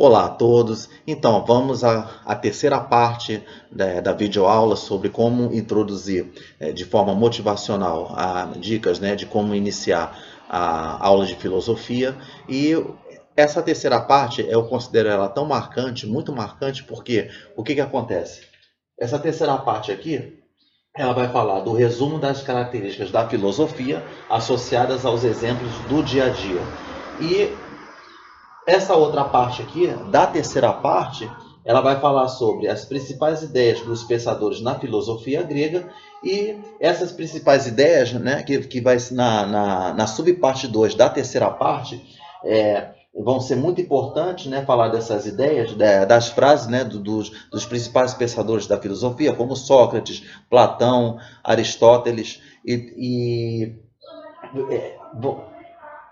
Olá a todos. Então, vamos à terceira parte da videoaula sobre como introduzir de forma motivacional dicas, de como iniciar a aula de filosofia. E essa terceira parte eu considero ela tão marcante, muito marcante, porque o que acontece? Essa terceira parte aqui, ela vai falar do resumo das características da filosofia associadas aos exemplos do dia a dia. E essa outra parte aqui, da terceira parte, ela vai falar sobre as principais ideias dos pensadores na filosofia grega, e essas principais ideias, que vai na subparte 2 da terceira parte, vão ser muito importantes, falar dessas ideias, das frases, dos principais pensadores da filosofia, como Sócrates, Platão, Aristóteles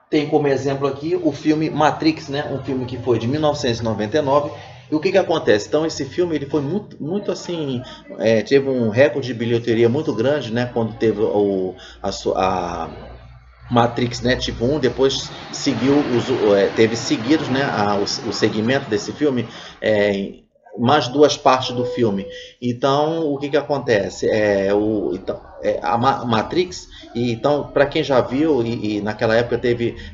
tem como exemplo aqui o filme Matrix, um filme que foi de 1999. E o que acontece? Então esse filme ele foi muito assim, teve um recorde de bilheteria muito grande, quando teve a Matrix, tipo 1, depois teve seguidos, o segmento desse filme, mais duas partes do filme. Então, o que acontece? A Matrix, e então, para quem já viu, e naquela época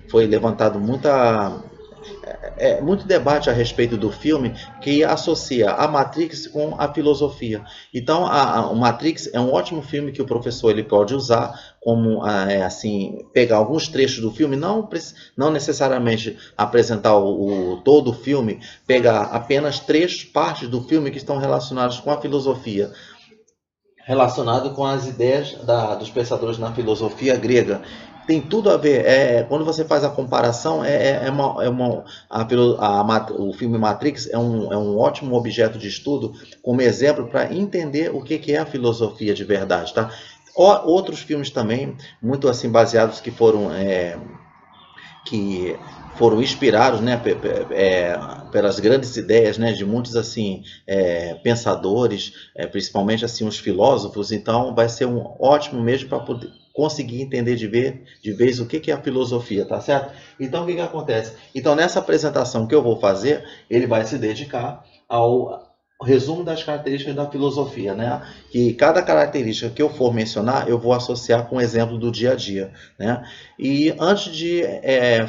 foi levantado muito debate a respeito do filme, que associa a Matrix com a filosofia. Então, o Matrix é um ótimo filme que o professor ele pode usar como pegar alguns trechos do filme, não necessariamente apresentar todo o filme, pegar apenas três partes do filme que estão relacionadas com a filosofia, relacionado com as ideias dos pensadores na filosofia grega. Tem tudo a ver. Quando você faz a comparação, o filme Matrix é um ótimo objeto de estudo como exemplo para entender o que é a filosofia de verdade, tá? Outros filmes também, muito assim baseados, que foram inspirados, pelas grandes ideias, de muitos assim pensadores, principalmente assim os filósofos. Então vai ser um ótimo mesmo para poder conseguir entender de vez o que é a filosofia, tá certo? Então o que acontece? Então nessa apresentação que eu vou fazer, ele vai se dedicar ao resumo das características da filosofia, que cada característica que eu for mencionar, eu vou associar com o exemplo do dia a dia, E antes de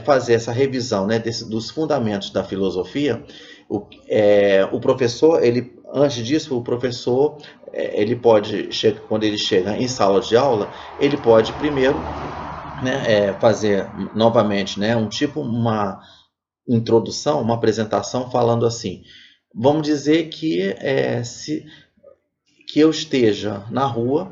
fazer essa revisão, dos fundamentos da filosofia, o professor, antes disso, o professor, ele pode, quando ele chega em sala de aula, ele pode primeiro, fazer novamente, uma introdução, uma apresentação falando assim. Vamos dizer que eu esteja na rua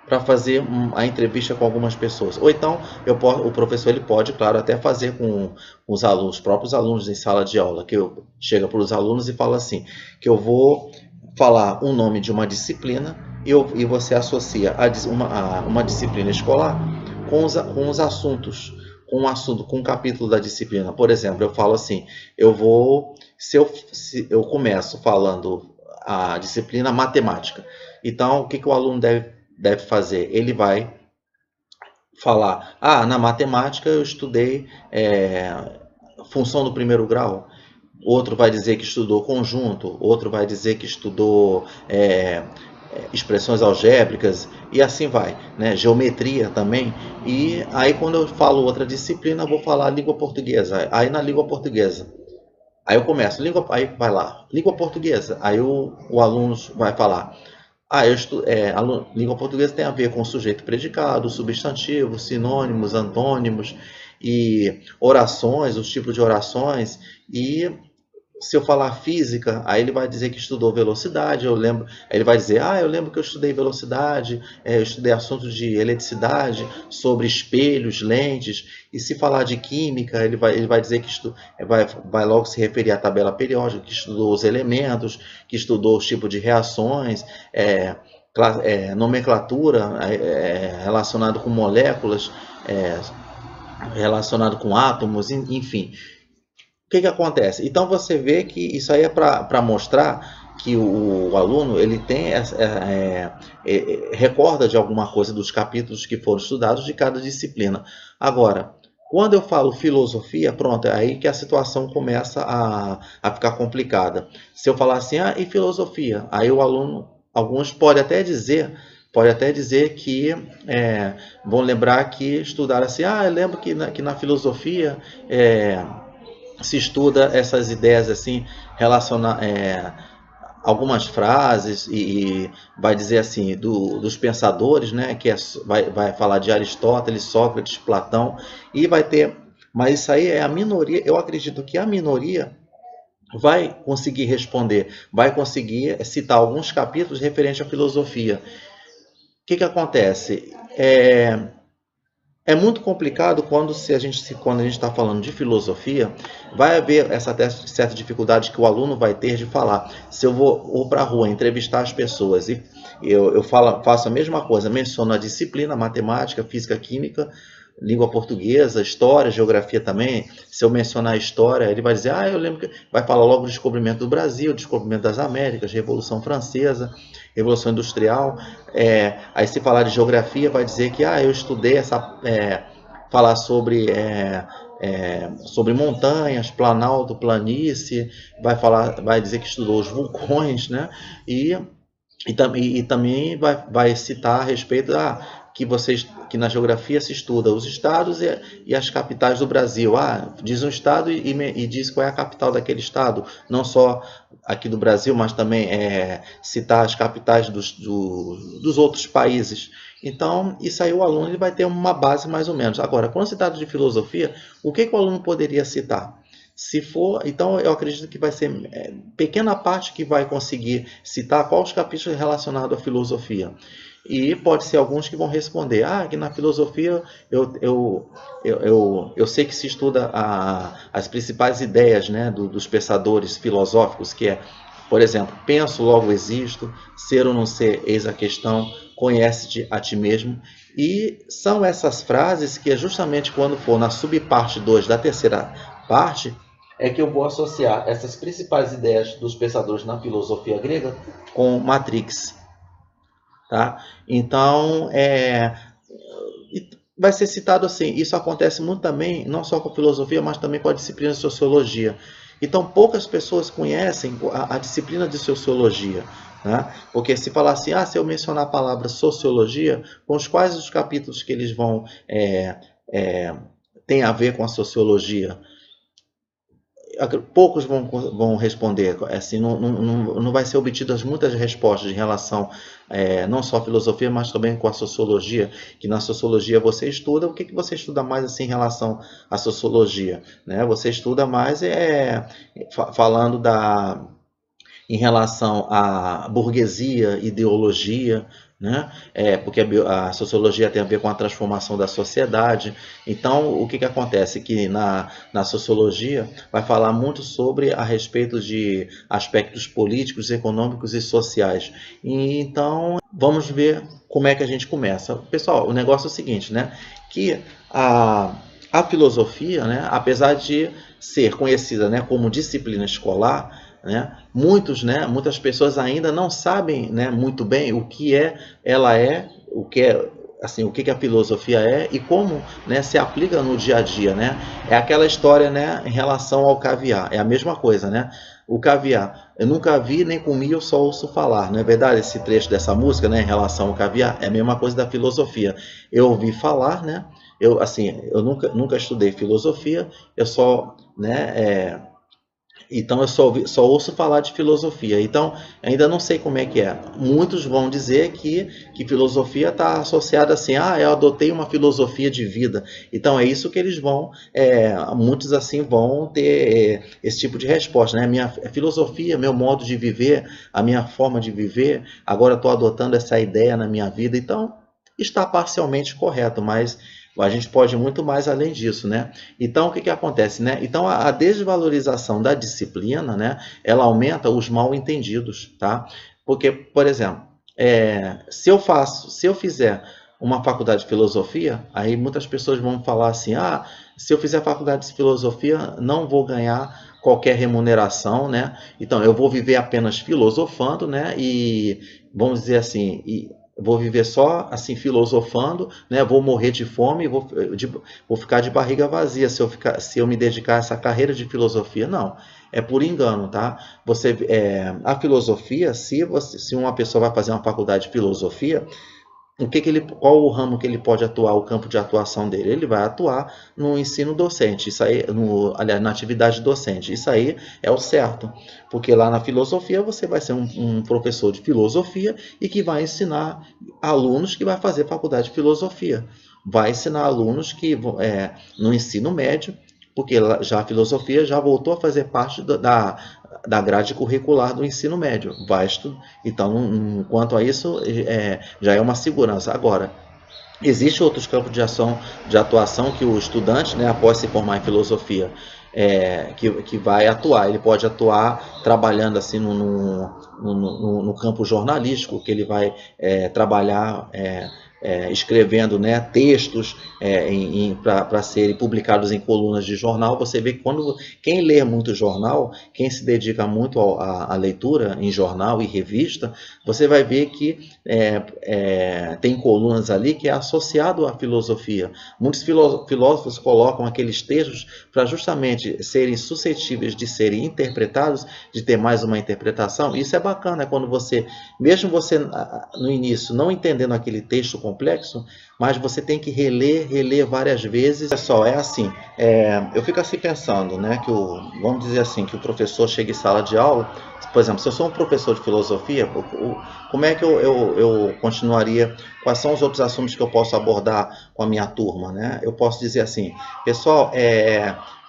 para fazer a entrevista com algumas pessoas. Ou então, o professor ele pode, claro, até fazer com os próprios alunos em sala de aula, que eu chego para os alunos e falo assim, que eu vou falar o nome de uma disciplina e você associa uma disciplina escolar com os assuntos, com um capítulo da disciplina. Por exemplo, eu falo assim, se eu começo falando a disciplina matemática, então o que o aluno deve fazer? Ele vai falar, na matemática eu estudei função do primeiro grau. Outro vai dizer que estudou conjunto, outro vai dizer que estudou expressões algébricas, e assim vai, geometria também. E aí quando eu falo outra disciplina, eu vou falar língua portuguesa. Aí na língua portuguesa, aí eu começo, aí vai lá, língua portuguesa. Aí o aluno vai falar, língua portuguesa tem a ver com sujeito predicado, substantivo, sinônimos, antônimos e orações, os tipos de orações. E se eu falar física, aí ele vai dizer que estudou velocidade, ele vai dizer, eu lembro que eu estudei velocidade, eu estudei assuntos de eletricidade, sobre espelhos, lentes. E se falar de química, ele vai dizer que vai logo se referir à tabela periódica, que estudou os elementos, que estudou os tipos de reações, nomenclatura relacionado com moléculas, relacionado com átomos, enfim. O que acontece? Então você vê que isso aí é para mostrar que o aluno ele tem recorda de alguma coisa dos capítulos que foram estudados de cada disciplina. Agora, Quando eu falo filosofia, pronto, é aí que a situação começa a ficar complicada. Se eu falar assim, e filosofia? Aí o aluno, alguns pode até dizer que vão lembrar que estudaram assim, eu lembro que na filosofia se estuda essas ideias assim, algumas frases e vai dizer assim dos pensadores, né, vai falar de Aristóteles, Sócrates, Platão e vai ter, mas isso aí é a minoria. Eu acredito que a minoria vai conseguir responder, vai conseguir citar alguns capítulos referentes à filosofia. O que acontece? É muito complicado quando a gente está falando de filosofia, vai haver essa certa dificuldade que o aluno vai ter de falar. Se eu vou para a rua entrevistar as pessoas e eu faço a mesma coisa, menciono a disciplina, matemática, física, química, língua portuguesa, história, geografia também. Se eu mencionar a história, ele vai dizer, eu lembro que vai falar logo do descobrimento do Brasil, descobrimento das Américas, Revolução Francesa, Revolução Industrial. Aí se falar de geografia, vai dizer que eu estudei falar sobre montanhas, planalto, planície, vai dizer que estudou os vulcões, né? E também vai citar a respeito que na geografia se estuda os estados e as capitais do Brasil. Diz um estado e diz qual é a capital daquele estado, não só aqui do Brasil, mas também citar as capitais dos outros países. Então, isso aí o aluno ele vai ter uma base mais ou menos. Agora, quando se trata de filosofia, o que o aluno poderia citar? Se for, então eu acredito que vai ser pequena parte que vai conseguir citar quais os capítulos relacionados à filosofia. E pode ser alguns que vão responder, que na filosofia eu sei que se estuda as principais ideias, né, dos pensadores filosóficos, que por exemplo, penso, logo existo, ser ou não ser, eis a questão, conhece-te a ti mesmo. E são essas frases que justamente quando for na subparte 2 da terceira parte, é que eu vou associar essas principais ideias dos pensadores na filosofia grega com Matrix. Tá? Então, vai ser citado assim. Isso acontece muito também, não só com a filosofia, mas também com a disciplina de sociologia. Então, poucas pessoas conhecem a disciplina de sociologia. Né? Porque se falar assim, se eu mencionar a palavra sociologia, com quais os capítulos que eles vão tem a ver com a sociologia? Poucos vão responder, assim, não vai ser obtidas muitas respostas em relação não só à filosofia, mas também com a sociologia, que na sociologia você estuda, o que você estuda mais assim, em relação à sociologia? Né? Você estuda mais falando em relação à burguesia, ideologia, né? Porque a sociologia tem a ver com a transformação da sociedade. Então, o que acontece? Que na sociologia vai falar muito a respeito de aspectos políticos, econômicos e sociais. Então, vamos ver como é que a gente começa. Pessoal, o negócio é o seguinte, né? Que a filosofia, né, apesar de ser conhecida, né, como disciplina escolar, né, muitas pessoas ainda não sabem, né, muito bem o que ela é, o que a filosofia é e como, né, se aplica no dia a dia, né? É aquela história, né, em relação ao caviar, é a mesma coisa, né? O caviar, eu nunca vi nem comi, eu só ouço falar, não é verdade? Esse trecho dessa música, né, em relação ao caviar, é a mesma coisa da filosofia. Eu ouvi falar, né? Eu nunca estudei filosofia, eu só, né, então eu só ouço falar de filosofia. Então ainda não sei como é que é. Muitos vão dizer que filosofia está associada assim, eu adotei uma filosofia de vida. Então é isso que eles vão, muitos assim vão ter esse tipo de resposta, né? Minha filosofia, meu modo de viver, a minha forma de viver, agora estou adotando essa ideia na minha vida. Então está parcialmente correto, mas a gente pode ir muito mais além disso, né? Então, o que acontece, né? Então, a desvalorização da disciplina, né? Ela aumenta os mal entendidos, tá? Porque, por exemplo, se eu fizer uma faculdade de filosofia, aí muitas pessoas vão falar assim, se eu fizer faculdade de filosofia, não vou ganhar qualquer remuneração, né? Então, eu vou viver apenas filosofando, né? E, vamos dizer assim, vou viver só assim filosofando, né? Vou morrer de fome, vou ficar de barriga vazia se eu me dedicar a essa carreira de filosofia. Não, é por engano, tá? A filosofia, se uma pessoa vai fazer uma faculdade de filosofia, qual o ramo que ele pode atuar, o campo de atuação dele? Ele vai atuar no ensino docente, isso aí, aliás, na atividade docente. Isso aí é o certo, porque lá na filosofia você vai ser um professor de filosofia e que vai ensinar alunos que vai fazer faculdade de filosofia. Vai ensinar alunos que no ensino médio, porque já a filosofia já voltou a fazer parte da grade curricular do ensino médio. Então, quanto a isso, já é uma segurança. Agora, existem outros campos de atuação que o estudante, né, após se formar em filosofia, que vai atuar. Ele pode atuar trabalhando assim no campo jornalístico, que ele vai trabalhar escrevendo, né, textos para serem publicados em colunas de jornal. Você vê que quem lê muito jornal, quem se dedica muito à leitura em jornal e revista, você vai ver que tem colunas ali que é associado à filosofia. Muitos filósofos colocam aqueles textos para justamente serem suscetíveis de serem interpretados, de ter mais uma interpretação. Isso é bacana quando mesmo você no início não entendendo aquele texto complexo, mas você tem que reler várias vezes. Pessoal, é assim, eu fico assim pensando, né, vamos dizer assim, que o professor chega em sala de aula, por exemplo, se eu sou um professor de filosofia, como é que eu continuaria, quais são os outros assuntos que eu posso abordar com a minha turma, né? Eu posso dizer assim, pessoal,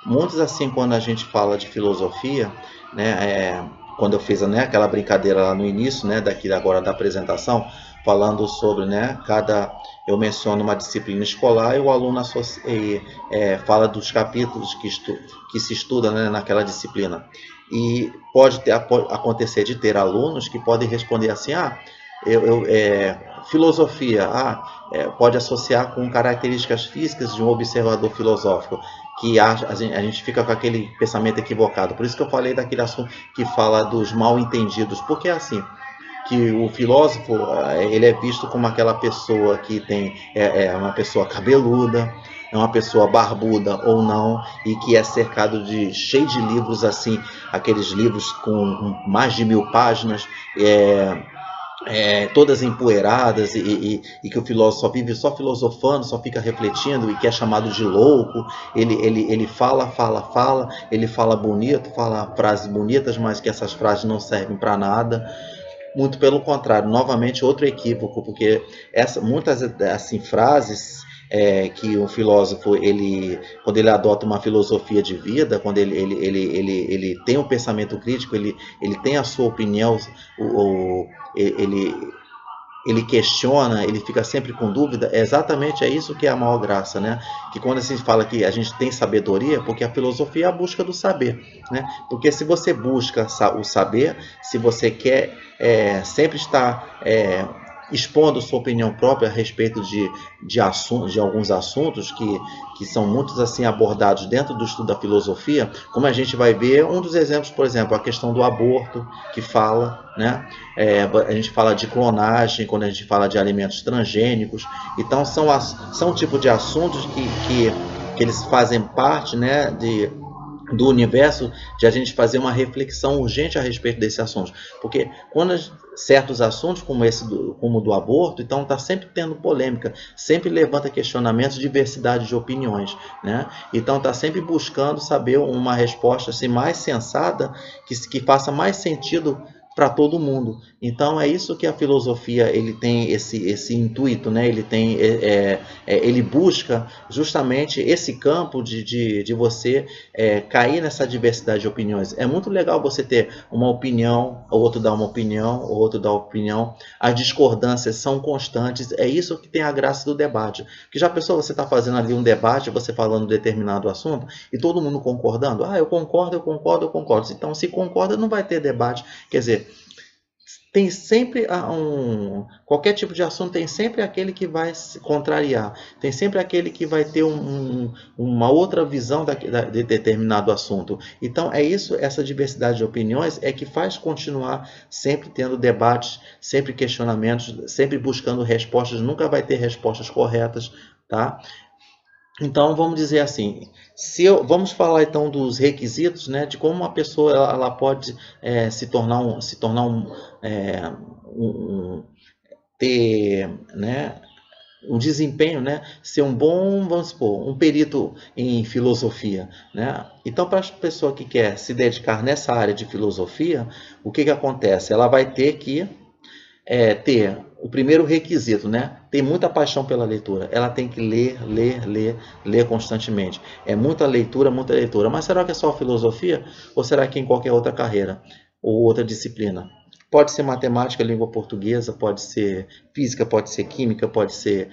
muitos assim, quando a gente fala de filosofia, né, quando eu fiz, né, aquela brincadeira lá no início, né, agora da apresentação, falando sobre, né, eu menciono uma disciplina escolar e o aluno fala dos capítulos que se estuda, né, naquela disciplina. E pode acontecer de ter alunos que podem responder assim, filosofia, pode associar com características físicas de um observador filosófico, que a gente fica com aquele pensamento equivocado. Por isso que eu falei daquele assunto que fala dos mal entendidos, porque é assim, que o filósofo ele é visto como aquela pessoa que tem uma pessoa cabeluda, é uma pessoa barbuda ou não, e que é cercado cheio de livros assim, aqueles livros com mais de 1000 páginas, todas empoeiradas, e que o filósofo só vive só filosofando, só fica refletindo, e que é chamado de louco. Ele fala, ele fala bonito, fala frases bonitas, mas que essas frases não servem para nada. Muito pelo contrário, novamente outro equívoco, porque muitas assim, frases que o filósofo, quando ele adota uma filosofia de vida, quando ele tem um pensamento crítico, ele tem a sua opinião, ele questiona, ele fica sempre com dúvida, exatamente isso que é a maior graça, né? Que quando a gente fala que a gente tem sabedoria, porque a filosofia é a busca do saber, né? Porque se você busca o saber, se você quer sempre estar expondo sua opinião própria a respeito de alguns assuntos que são muitos assim abordados dentro do estudo da filosofia, como a gente vai ver, um dos exemplos, por exemplo, a questão do aborto, que fala, né? A gente fala de clonagem, quando a gente fala de alimentos transgênicos. Então são tipo de assuntos que eles fazem parte, né, do universo, de a gente fazer uma reflexão urgente a respeito desses assuntos. Porque quando certos assuntos como como o do aborto, então está sempre tendo polêmica, sempre levanta questionamentos, diversidade de opiniões, né? Então está sempre buscando saber uma resposta assim, mais sensata, que faça mais sentido para todo mundo. Então é isso que a filosofia ele tem esse intuito, né? Ele busca justamente esse campo de você cair nessa diversidade de opiniões. É muito legal você ter uma opinião, o outro dá uma opinião, o outro dá opinião. As discordâncias são constantes. É isso que tem a graça do debate. Porque já pensou, você está fazendo ali um debate, você falando de determinado assunto e todo mundo concordando? Eu concordo. Então se concorda não vai ter debate. Quer dizer, tem sempre qualquer tipo de assunto tem sempre aquele que vai se contrariar, tem sempre aquele que vai ter uma outra visão de determinado assunto. Então é isso, essa diversidade de opiniões é que faz continuar sempre tendo debates, sempre questionamentos, sempre buscando respostas, nunca vai ter respostas corretas, tá? Então, vamos dizer assim, vamos falar então dos requisitos, né, de como uma pessoa ela pode ter, né, um desempenho, né, ser um bom, vamos supor, um perito em filosofia, né? Então, para a pessoa que quer se dedicar nessa área de filosofia, o que acontece? Ela vai ter que ter o primeiro requisito, né? Tem muita paixão pela leitura. Ela tem que ler constantemente. É muita leitura, muita leitura. Mas será que é só filosofia? Ou será que em qualquer outra carreira? Ou outra disciplina? Pode ser matemática, língua portuguesa, pode ser física, pode ser química, pode ser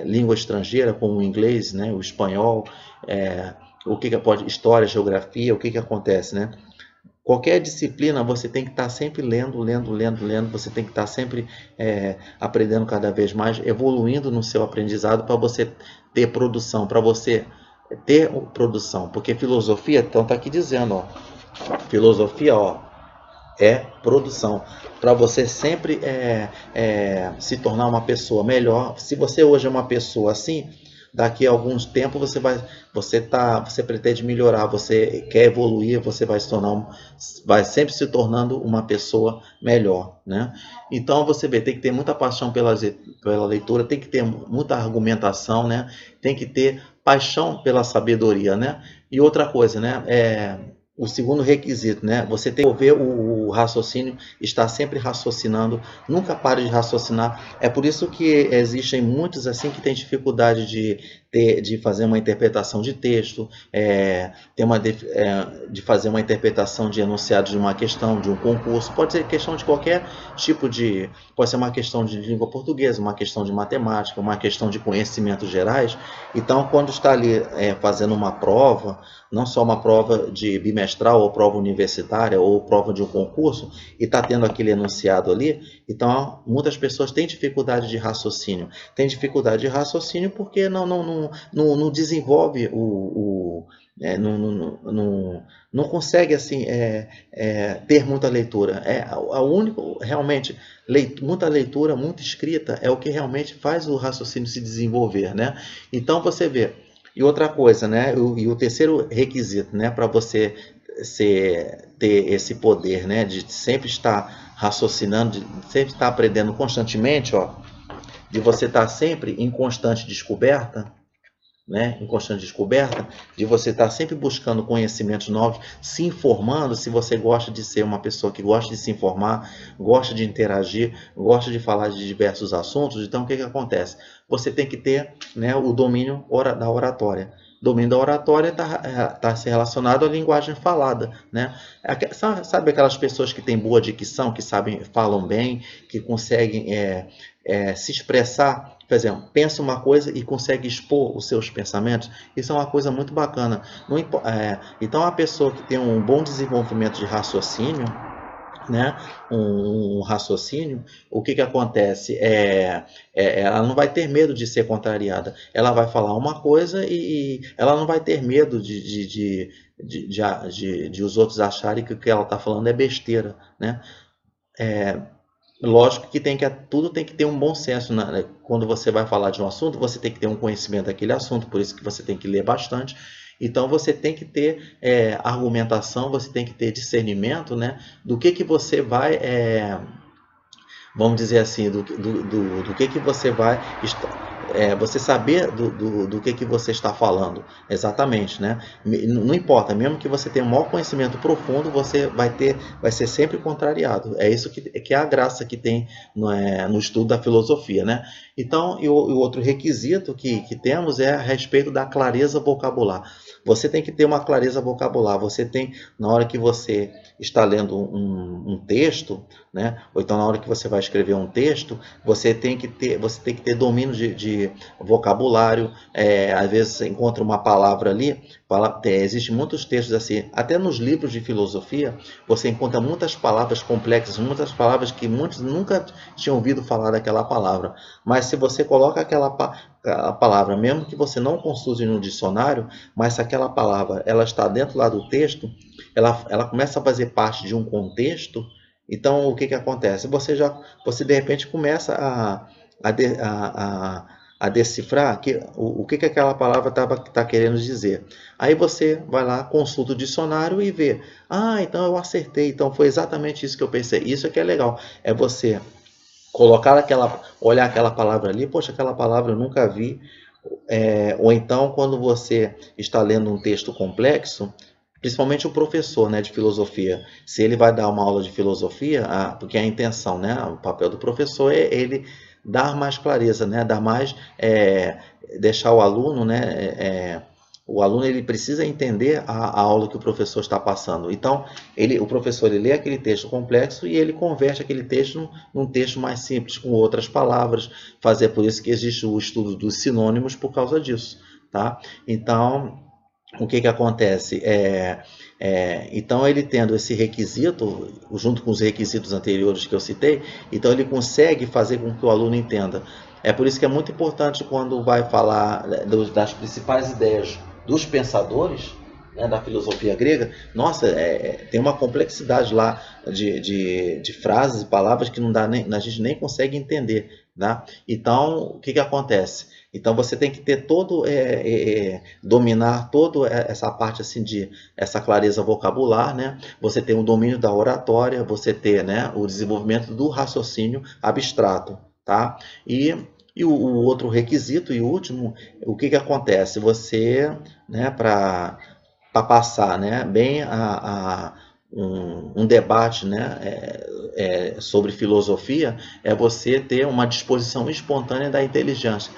língua estrangeira, como o inglês, né? O espanhol, história, geografia, o que acontece, né? Qualquer disciplina você tem que estar sempre lendo, você tem que estar sempre aprendendo cada vez mais, evoluindo no seu aprendizado para você ter produção, porque filosofia, então está aqui dizendo, ó, filosofia, ó, é produção, para você sempre se tornar uma pessoa melhor. Se você hoje é uma pessoa assim, daqui a alguns tempos você pretende melhorar, você quer evoluir, você vai sempre se tornando uma pessoa melhor, né? Então você vê, tem que ter muita paixão pela leitura, tem que ter muita argumentação, né? Tem que ter paixão pela sabedoria, né? E outra coisa, né? O segundo requisito, né? Você tem que ver o raciocínio, estar sempre raciocinando, nunca pare de raciocinar. É por isso que existem muitos assim que têm dificuldade de fazer uma interpretação de texto, de fazer uma interpretação de enunciado de uma questão, de um concurso. Pode ser questão de qualquer tipo pode ser uma questão de língua portuguesa, uma questão de matemática, uma questão de conhecimentos gerais. Então, quando está ali fazendo uma prova, não só uma prova de bimestral ou prova universitária ou prova de um concurso, e está tendo aquele enunciado ali, então muitas pessoas têm dificuldade de raciocínio. Tem dificuldade de raciocínio porque não desenvolve não consegue assim ter muita leitura. Realmente, muita leitura, muita escrita é o que realmente faz o raciocínio se desenvolver, né? Então você vê. E outra coisa, né? E o terceiro requisito, né, para você ter esse poder, né, de sempre estar raciocinando, de sempre estar aprendendo constantemente, ó, de você estar sempre em constante descoberta, né, em constante descoberta, de você estar sempre buscando conhecimentos novos, se informando. Se você gosta de ser uma pessoa que gosta de se informar, gosta de interagir, gosta de falar de diversos assuntos, então o que acontece? Você tem que ter, né, o domínio da oratória. O domínio da oratória está se relacionado à linguagem falada, né? Sabe aquelas pessoas que têm boa dicção, que falam bem, que conseguem se expressar? Por exemplo, pensa uma coisa e consegue expor os seus pensamentos. Isso é uma coisa muito bacana. Então, a pessoa que tem um bom desenvolvimento de raciocínio, né, um raciocínio, o que acontece? Ela não vai ter medo de ser contrariada. Ela vai falar uma coisa e ela não vai ter medo de os outros acharem que o que ela está falando é besteira, né? Lógico que tudo tem que ter um bom senso, né? Quando você vai falar de um assunto, você tem que ter um conhecimento daquele assunto, por isso que você tem que ler bastante. Então você tem que ter argumentação, você tem que ter discernimento, né, do que você vai, vamos dizer assim, do que você vai, você saber do que você está falando, exatamente, né? Não importa, mesmo que você tenha um maior conhecimento profundo, você vai ser sempre contrariado. É isso que é a graça que tem no estudo da filosofia, né? Então, e o outro requisito que temos é a respeito da clareza vocabular. Você tem que ter uma clareza vocabular. Você tem, na hora que você está lendo um texto, né, ou então na hora que você vai escrever um texto, você tem que ter domínio de vocabulário. Às vezes você encontra uma palavra ali, existem muitos textos assim, até nos livros de filosofia, você encontra muitas palavras complexas, muitas palavras que muitos nunca tinham ouvido falar daquela palavra. Mas se você coloca aquela palavra, mesmo que você não consulte no dicionário, mas se aquela palavra ela está dentro lá do texto, ela começa a fazer parte de um contexto. Então, o que acontece? Você de repente começa a decifrar o que aquela palavra está querendo dizer. Aí você vai lá, consulta o dicionário e vê. Ah, então eu acertei, então foi exatamente isso que eu pensei. Isso é que é legal, é você olhar aquela palavra ali, poxa, aquela palavra eu nunca vi. Ou então, quando você está lendo um texto complexo, principalmente o professor, né, de filosofia, se ele vai dar uma aula de filosofia, porque a intenção, né, o papel do professor é ele dar mais clareza, né, deixar o aluno, né, o aluno ele precisa entender a aula que o professor está passando. Então, o professor ele lê aquele texto complexo e ele converte aquele texto num texto mais simples, com outras palavras. Por isso que existe o estudo dos sinônimos por causa disso, tá? Então, o que acontece? Então, ele tendo esse requisito, junto com os requisitos anteriores que eu citei, então ele consegue fazer com que o aluno entenda. É por isso que é muito importante quando vai falar das principais ideias dos pensadores, né, da filosofia grega. Nossa, tem uma complexidade lá de frases e palavras que a gente nem consegue entender, né? Então, o que acontece? Então você tem que ter dominar toda essa parte assim essa clareza vocabular, né? Você tem o domínio da oratória, você ter, né, o desenvolvimento do raciocínio abstrato, tá? E o outro requisito e último, o que acontece? Você, né, para passar, né, bem um debate, né, sobre filosofia, é você ter uma disposição espontânea da inteligência,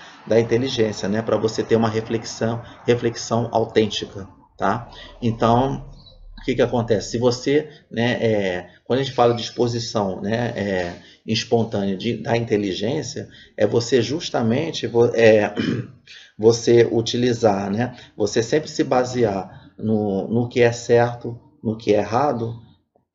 né, para você ter uma reflexão autêntica, tá? Então, o que acontece? Se você, né, quando a gente fala de disposição, né, espontânea da inteligência, é você justamente você utilizar, né, você sempre se basear no que é certo, no que é errado,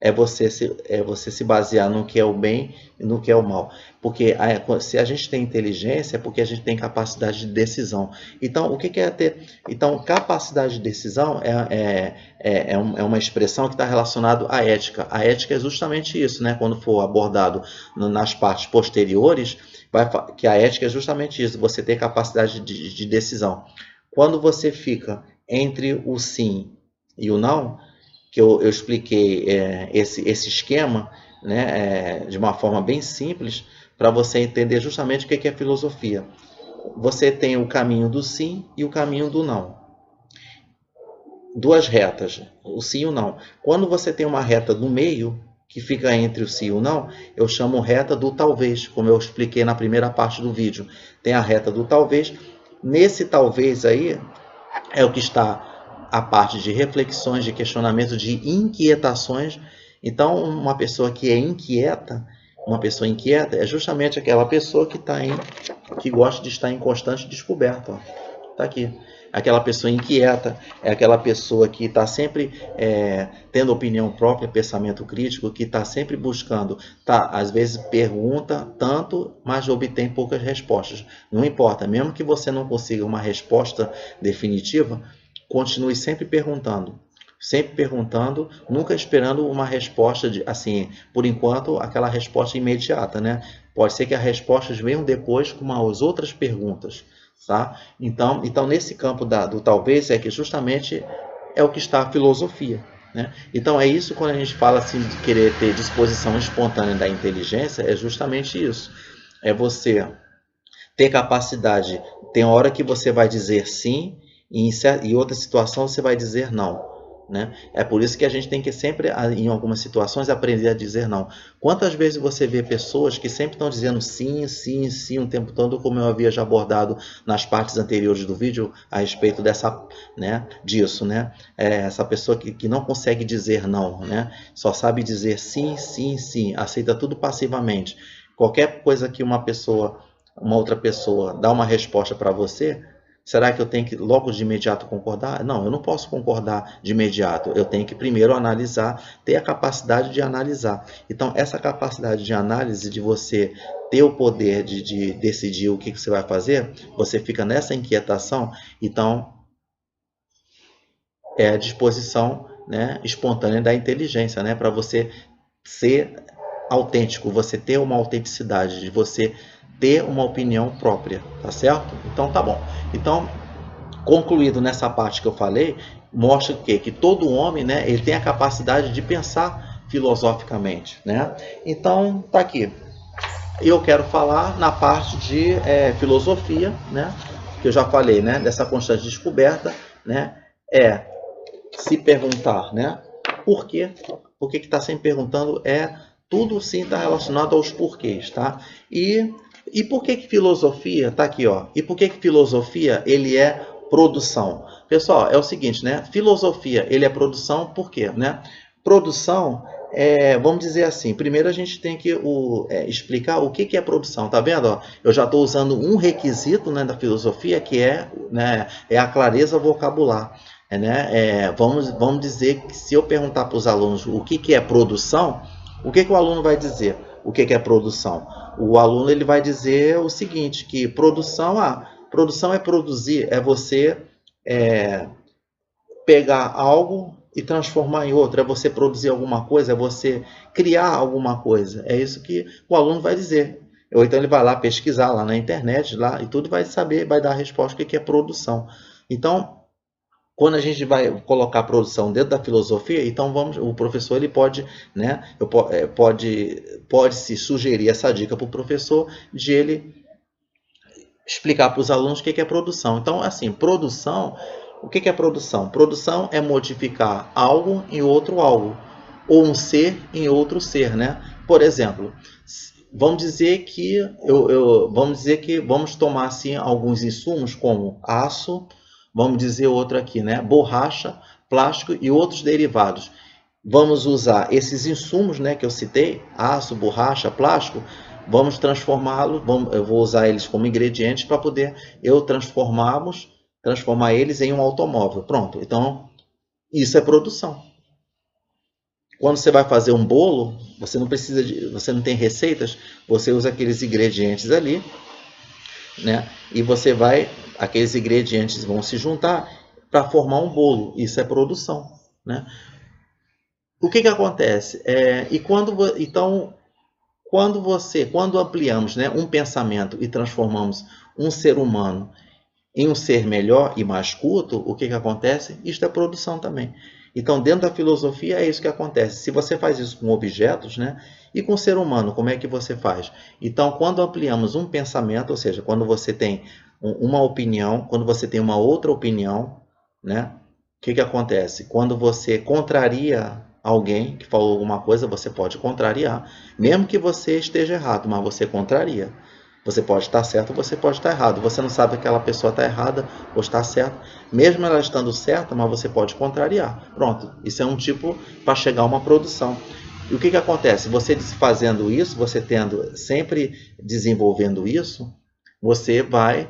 é você se basear no que é o bem e no que é o mal. Porque se a gente tem inteligência, é porque a gente tem capacidade de decisão. Então, o que é ter? Então, capacidade de decisão é uma expressão que está relacionada à ética. A ética é justamente isso, né? Quando for abordado nas partes posteriores, que a ética é justamente isso, você ter capacidade de decisão. Quando você fica entre o sim e o não, que eu expliquei esse esquema, né, de uma forma bem simples, para você entender justamente o que é filosofia. Você tem o caminho do sim e o caminho do não. Duas retas, o sim e o não. Quando você tem uma reta no meio, que fica entre o sim e o não, eu chamo reta do talvez, como eu expliquei na primeira parte do vídeo. Tem a reta do talvez. Nesse talvez aí, é o que está a parte de reflexões, de questionamento, de inquietações. Então, uma pessoa que é inquieta, é justamente aquela pessoa que gosta de estar em constante descoberta. Está aqui. Aquela pessoa inquieta, é aquela pessoa que está sempre tendo opinião própria, pensamento crítico, que está sempre buscando, às vezes pergunta tanto, mas obtém poucas respostas. Não importa, mesmo que você não consiga uma resposta definitiva, continue sempre perguntando, nunca esperando uma resposta assim, por enquanto, aquela resposta imediata, né? Pode ser que as respostas venham depois com as outras perguntas, tá? Então nesse campo do talvez é que justamente é o que está a filosofia, né? Então é isso quando a gente fala assim de querer ter disposição espontânea da inteligência, é justamente isso. É você ter capacidade, tem hora que você vai dizer sim, e em outra situação você vai dizer não, né? É por isso que a gente tem que sempre, em algumas situações, aprender a dizer não. Quantas vezes você vê pessoas que sempre estão dizendo sim, sim, sim o tempo todo, como eu havia já abordado nas partes anteriores do vídeo a respeito disso, né? Essa pessoa que não consegue dizer não, né? Só sabe dizer sim, sim, sim, aceita tudo passivamente. Qualquer coisa que uma outra pessoa dá uma resposta para você, será que eu tenho que logo de imediato concordar? Não, eu não posso concordar de imediato. Eu tenho que primeiro analisar, ter a capacidade de analisar. Então, essa capacidade de análise, de você ter o poder de decidir o que você vai fazer, você fica nessa inquietação. Então, é a disposição, né, espontânea da inteligência, né, para você ser autêntico, você ter uma autenticidade, de você ter uma opinião própria, tá certo? Então tá bom. Então, concluído nessa parte que eu falei, mostra que todo homem, né, ele tem a capacidade de pensar filosoficamente, né? Então tá aqui. Eu quero falar na parte de filosofia, né? Que eu já falei, né? Dessa constante descoberta, né? Se perguntar, né? Por quê? Por que está sempre perguntando? Tudo sim está relacionado aos porquês, tá? E por que filosofia? Tá aqui, ó. E por que filosofia ele é produção? Pessoal, é o seguinte, né? Filosofia ele é produção, por quê, né? Produção vamos dizer assim, primeiro a gente tem que explicar o que é produção, tá vendo? Ó, eu já estou usando um requisito, né, da filosofia, que né, a clareza vocabular. Vamos dizer que se eu perguntar para os alunos o que é produção, o que o aluno vai dizer? O que é produção? O aluno ele vai dizer o seguinte, que produção é produzir, é você pegar algo e transformar em outro, é você produzir alguma coisa, é você criar alguma coisa. É isso que o aluno vai dizer. Ou então ele vai lá pesquisar lá na internet lá, e tudo vai saber, vai dar a resposta do que é produção. Então, quando a gente vai colocar a produção dentro da filosofia, então o professor ele pode, né, pode se sugerir essa dica para o professor de ele explicar para os alunos o que é produção. Então, assim, produção, o que é produção? Produção é modificar algo em outro algo, ou um ser em outro ser, né? Por exemplo, vamos dizer que vamos tomar assim alguns insumos como aço, vamos dizer outro aqui, né? Borracha, plástico e outros derivados. Vamos usar esses insumos, né, que eu citei, aço, borracha, plástico, vamos transformá-los, eu vou usar eles como ingredientes para poder transformar eles em um automóvel. Pronto, então isso é produção. Quando você vai fazer um bolo, você não tem receitas, você usa aqueles ingredientes ali, né? E aqueles ingredientes vão se juntar para formar um bolo. Isso é produção, né? O que acontece? Quando ampliamos, né, um pensamento e transformamos um ser humano em um ser melhor e mais culto, o que acontece? Isto é produção também. Então, dentro da filosofia é isso que acontece. Se você faz isso com objetos, né, e com o ser humano, como é que você faz? Então, quando ampliamos um pensamento, ou seja, quando você tem uma opinião, quando você tem uma outra opinião, né, o que acontece? Quando você contraria alguém que falou alguma coisa, você pode contrariar, mesmo que você esteja errado, mas você contraria. Você pode estar certo, você pode estar errado. Você não sabe que aquela pessoa está errada ou está certa. Mesmo ela estando certa, mas você pode contrariar. Pronto, isso é um tipo para chegar a uma produção. E o que acontece? Você fazendo isso, você sempre desenvolvendo isso, você vai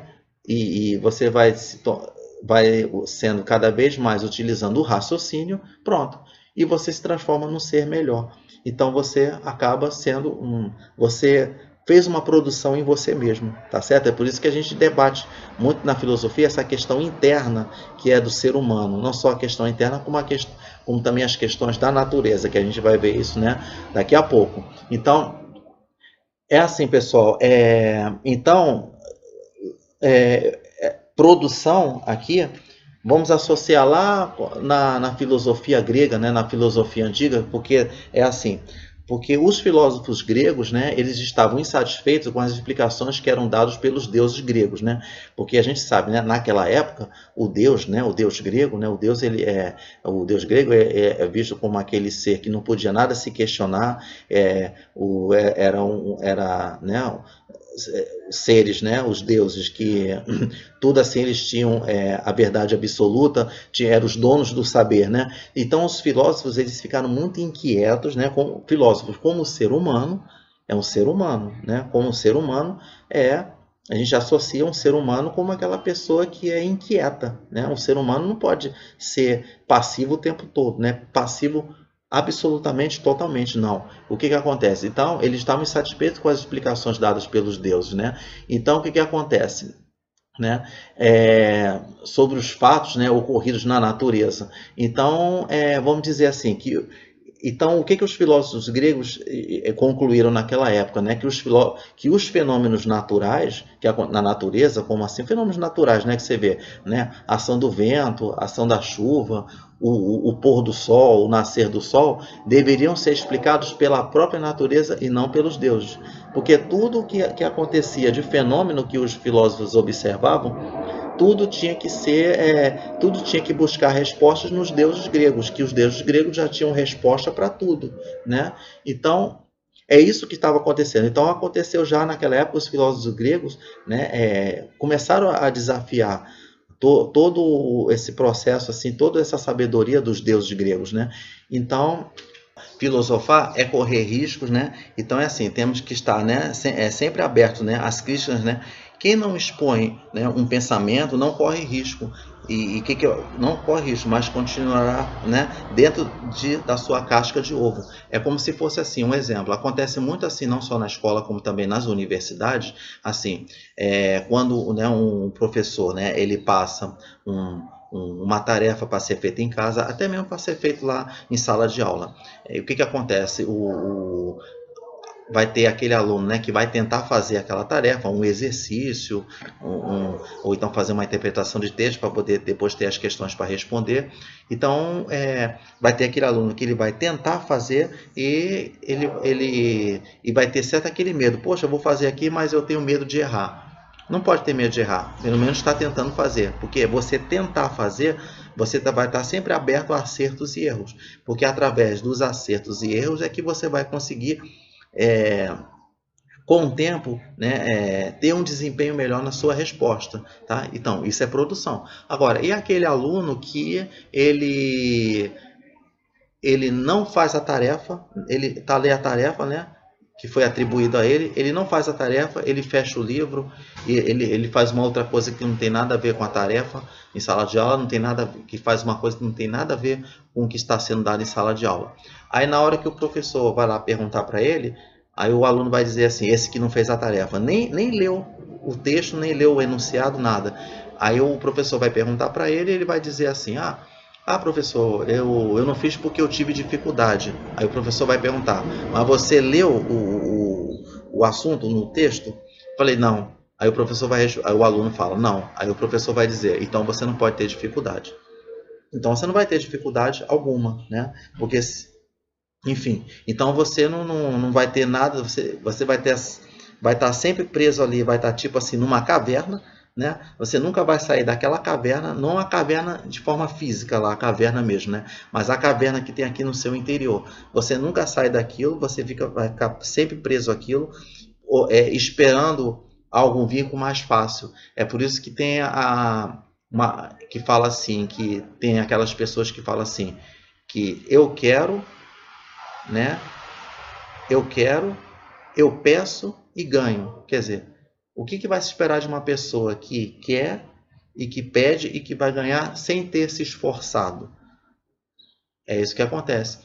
sendo cada vez mais utilizando o raciocínio, pronto. E você se transforma num ser melhor. Então você acaba sendo você fez uma produção em você mesmo, tá certo? É por isso que a gente debate muito na filosofia essa questão interna que é do ser humano, não só a questão interna, como também as questões da natureza, que a gente vai ver isso, né, daqui a pouco. Então, é assim, pessoal. Produção aqui, vamos associar lá na filosofia grega, né, na filosofia antiga, porque é assim. Porque os filósofos gregos, né, eles estavam insatisfeitos com as explicações que eram dadas pelos deuses gregos, né? Porque a gente sabe, né, naquela época, o Deus, né, o Deus grego, né, o Deus grego é visto como aquele ser que não podia nada se questionar, seres, né, os deuses que tudo assim eles tinham a verdade absoluta, eram os donos do saber, né? Então os filósofos eles ficaram muito inquietos, né, filósofos como ser humano é um ser humano, né? Como um ser humano a gente associa um ser humano como aquela pessoa que é inquieta, né? Um ser humano não pode ser passivo o tempo todo, né? Passivo absolutamente, totalmente, não. O que acontece? Então, eles estavam insatisfeitos com as explicações dadas pelos deuses, né? Então, o que acontece? Né, sobre os fatos, né, ocorridos na natureza. Então, vamos dizer assim, então, o que os filósofos gregos concluíram naquela época? Né? Que os fenômenos naturais, na natureza, como assim, fenômenos naturais, né? Que você vê, né? A ação do vento, a ação da chuva, o pôr do sol, o nascer do sol, deveriam ser explicados pela própria natureza e não pelos deuses. Porque tudo que acontecia de fenômeno que os filósofos observavam, tudo tinha que buscar respostas nos deuses gregos, que os deuses gregos já tinham resposta para tudo, né? Então, é isso que estava acontecendo. Então, aconteceu já naquela época, os filósofos gregos, né, começaram a desafiar todo esse processo, assim, toda essa sabedoria dos deuses gregos, né? Então, filosofar é correr riscos, né? Então é assim, temos que estar, né, sempre aberto, né, às críticas, né? Quem não expõe, né, um pensamento não corre risco. E que não corre risco, mas continuará, né, dentro da sua casca de ovo. É como se fosse assim, um exemplo. Acontece muito assim, não só na escola, como também nas universidades. Assim, quando, né, um professor, né, ele passa uma tarefa para ser feita em casa, até mesmo para ser feito lá em sala de aula. E o que acontece? Vai ter aquele aluno, né, que vai tentar fazer aquela tarefa, um exercício, ou então fazer uma interpretação de texto para poder depois ter as questões para responder. Então, vai ter aquele aluno que ele vai tentar fazer e ele vai ter certo aquele medo. Poxa, eu vou fazer aqui, mas eu tenho medo de errar. Não pode ter medo de errar, pelo menos está tentando fazer, porque você tentar fazer, você vai estar sempre aberto a acertos e erros, porque através dos acertos e erros é que você vai conseguir, com o tempo, né, ter um desempenho melhor na sua resposta, tá? Então, isso é produção. Agora, e aquele aluno que ele não faz a tarefa, ele está lendo a tarefa, né, que foi atribuído a ele, ele não faz a tarefa, ele fecha o livro, e ele faz uma outra coisa que não tem nada a ver com a tarefa em sala de aula, não tem nada, que faz uma coisa que não tem nada a ver com o que está sendo dado em sala de aula. Aí na hora que o professor vai lá perguntar para ele, aí o aluno vai dizer assim, esse que não fez a tarefa, nem leu o texto, nem leu o enunciado, nada. Aí o professor vai perguntar para ele, e ele vai dizer assim, professor, eu não fiz porque eu tive dificuldade. Aí o professor vai perguntar, mas você leu o assunto no texto? Falei, não. Aí o aluno fala, não. Aí o professor vai dizer, então você não pode ter dificuldade. Então você não vai ter dificuldade alguma, né? Porque, enfim, então você não vai ter nada, você vai estar sempre preso ali, vai estar tipo assim numa caverna, né? Você nunca vai sair daquela caverna, não a caverna de forma física lá, a caverna mesmo, né? Mas a caverna que tem aqui no seu interior. Você nunca sai daquilo, vai ficar sempre preso àquilo, esperando algo vir com mais fácil. É por isso que tem que fala assim, que tem aquelas pessoas que falam assim, que eu quero, né? Eu peço e ganho. Quer dizer, o que vai se esperar de uma pessoa que quer e que pede e que vai ganhar sem ter se esforçado? É isso que acontece.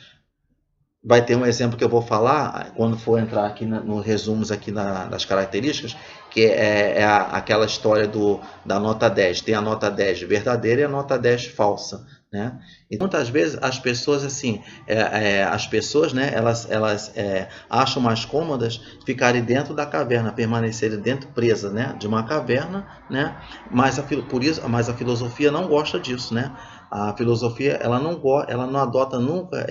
Vai ter um exemplo que eu vou falar quando for entrar aqui no resumos aqui das características, que é aquela história da nota 10. Tem a nota 10 verdadeira e a nota 10 falsa, né? E muitas vezes as pessoas assim, né, elas acham mais cômodas ficarem dentro da caverna, permanecerem dentro presas, né, de uma caverna, né? Mas a filosofia não gosta disso, né? A filosofia ela não adota nunca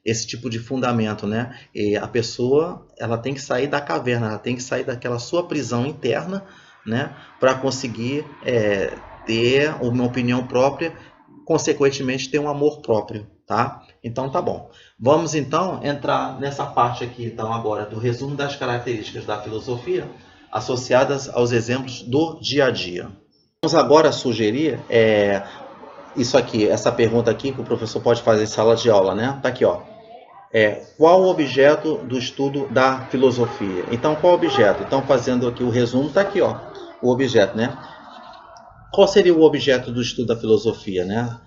esse tipo de fundamento, né? E a pessoa ela tem que sair da caverna, ela tem que sair daquela sua prisão interna, né? Para conseguir ter uma opinião própria, consequentemente ter um amor próprio, tá? Então tá bom. Vamos então entrar nessa parte aqui então agora do resumo das características da filosofia associadas aos exemplos do dia a dia. Vamos agora sugerir isso aqui, essa pergunta aqui que o professor pode fazer em sala de aula, né? Tá aqui, ó. qual o objeto do estudo da filosofia? Então, qual o objeto? Então, fazendo aqui o resumo, está aqui, ó, o objeto, né? Qual seria o objeto do estudo da filosofia, né?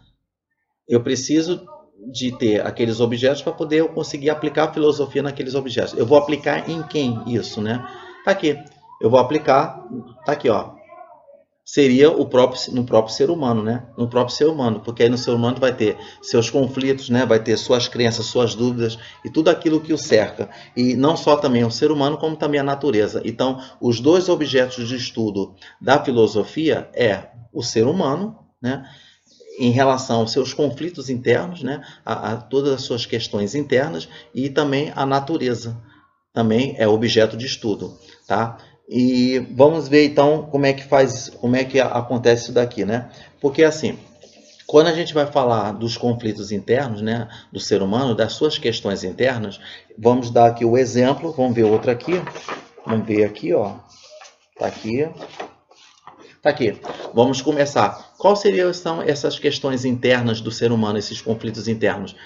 Eu preciso de ter aqueles objetos para poder eu conseguir aplicar a filosofia naqueles objetos. Eu vou aplicar em quem isso, né? Tá aqui. Eu vou aplicar, tá aqui, ó. Seria no próprio ser humano, né? No próprio ser humano, porque aí no ser humano vai ter seus conflitos, né? Vai ter suas crenças, suas dúvidas e tudo aquilo que o cerca. E não só também o ser humano, como também a natureza. Então, os dois objetos de estudo da filosofia é o ser humano, né? Em relação aos seus conflitos internos, né? A todas as suas questões internas e também a natureza. Também é objeto de estudo, tá? E vamos ver então como é que acontece isso daqui, né? Porque assim, quando a gente vai falar dos conflitos internos, né, do ser humano, das suas questões internas, vamos dar aqui o exemplo, vamos ver outro aqui. Vamos ver aqui, ó. Tá aqui. Tá aqui. Vamos começar. Quais são essas questões internas do ser humano, esses conflitos internos?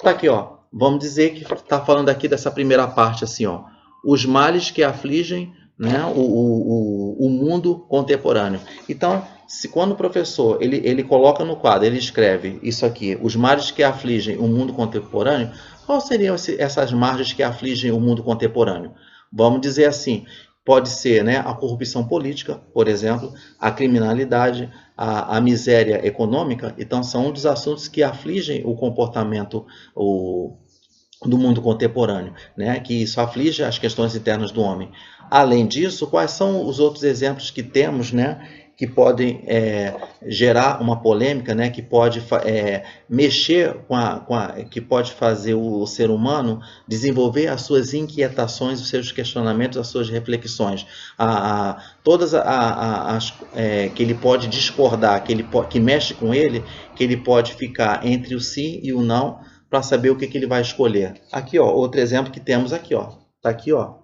Tá aqui, ó. Vamos dizer que está falando aqui dessa primeira parte, assim, ó. Os males que afligem, né, o mundo contemporâneo. Então, quando o professor ele coloca no quadro, ele escreve isso aqui, os males que afligem o mundo contemporâneo, quais seriam essas margens que afligem o mundo contemporâneo? Vamos dizer assim, pode ser, né, a corrupção política, por exemplo, a criminalidade, a miséria econômica. Então, são um dos assuntos que afligem o comportamento do mundo contemporâneo, né? Que isso aflige as questões internas do homem. Além disso, quais são os outros exemplos que temos, né? Que podem gerar uma polêmica, né? Que pode mexer que pode fazer o ser humano desenvolver as suas inquietações, os seus questionamentos, as suas reflexões, todas as que ele pode discordar, que mexe com ele, que ele pode ficar entre o sim e o não, para saber o que ele vai escolher. Aqui, ó, outro exemplo que temos aqui, ó. Tá aqui, ó.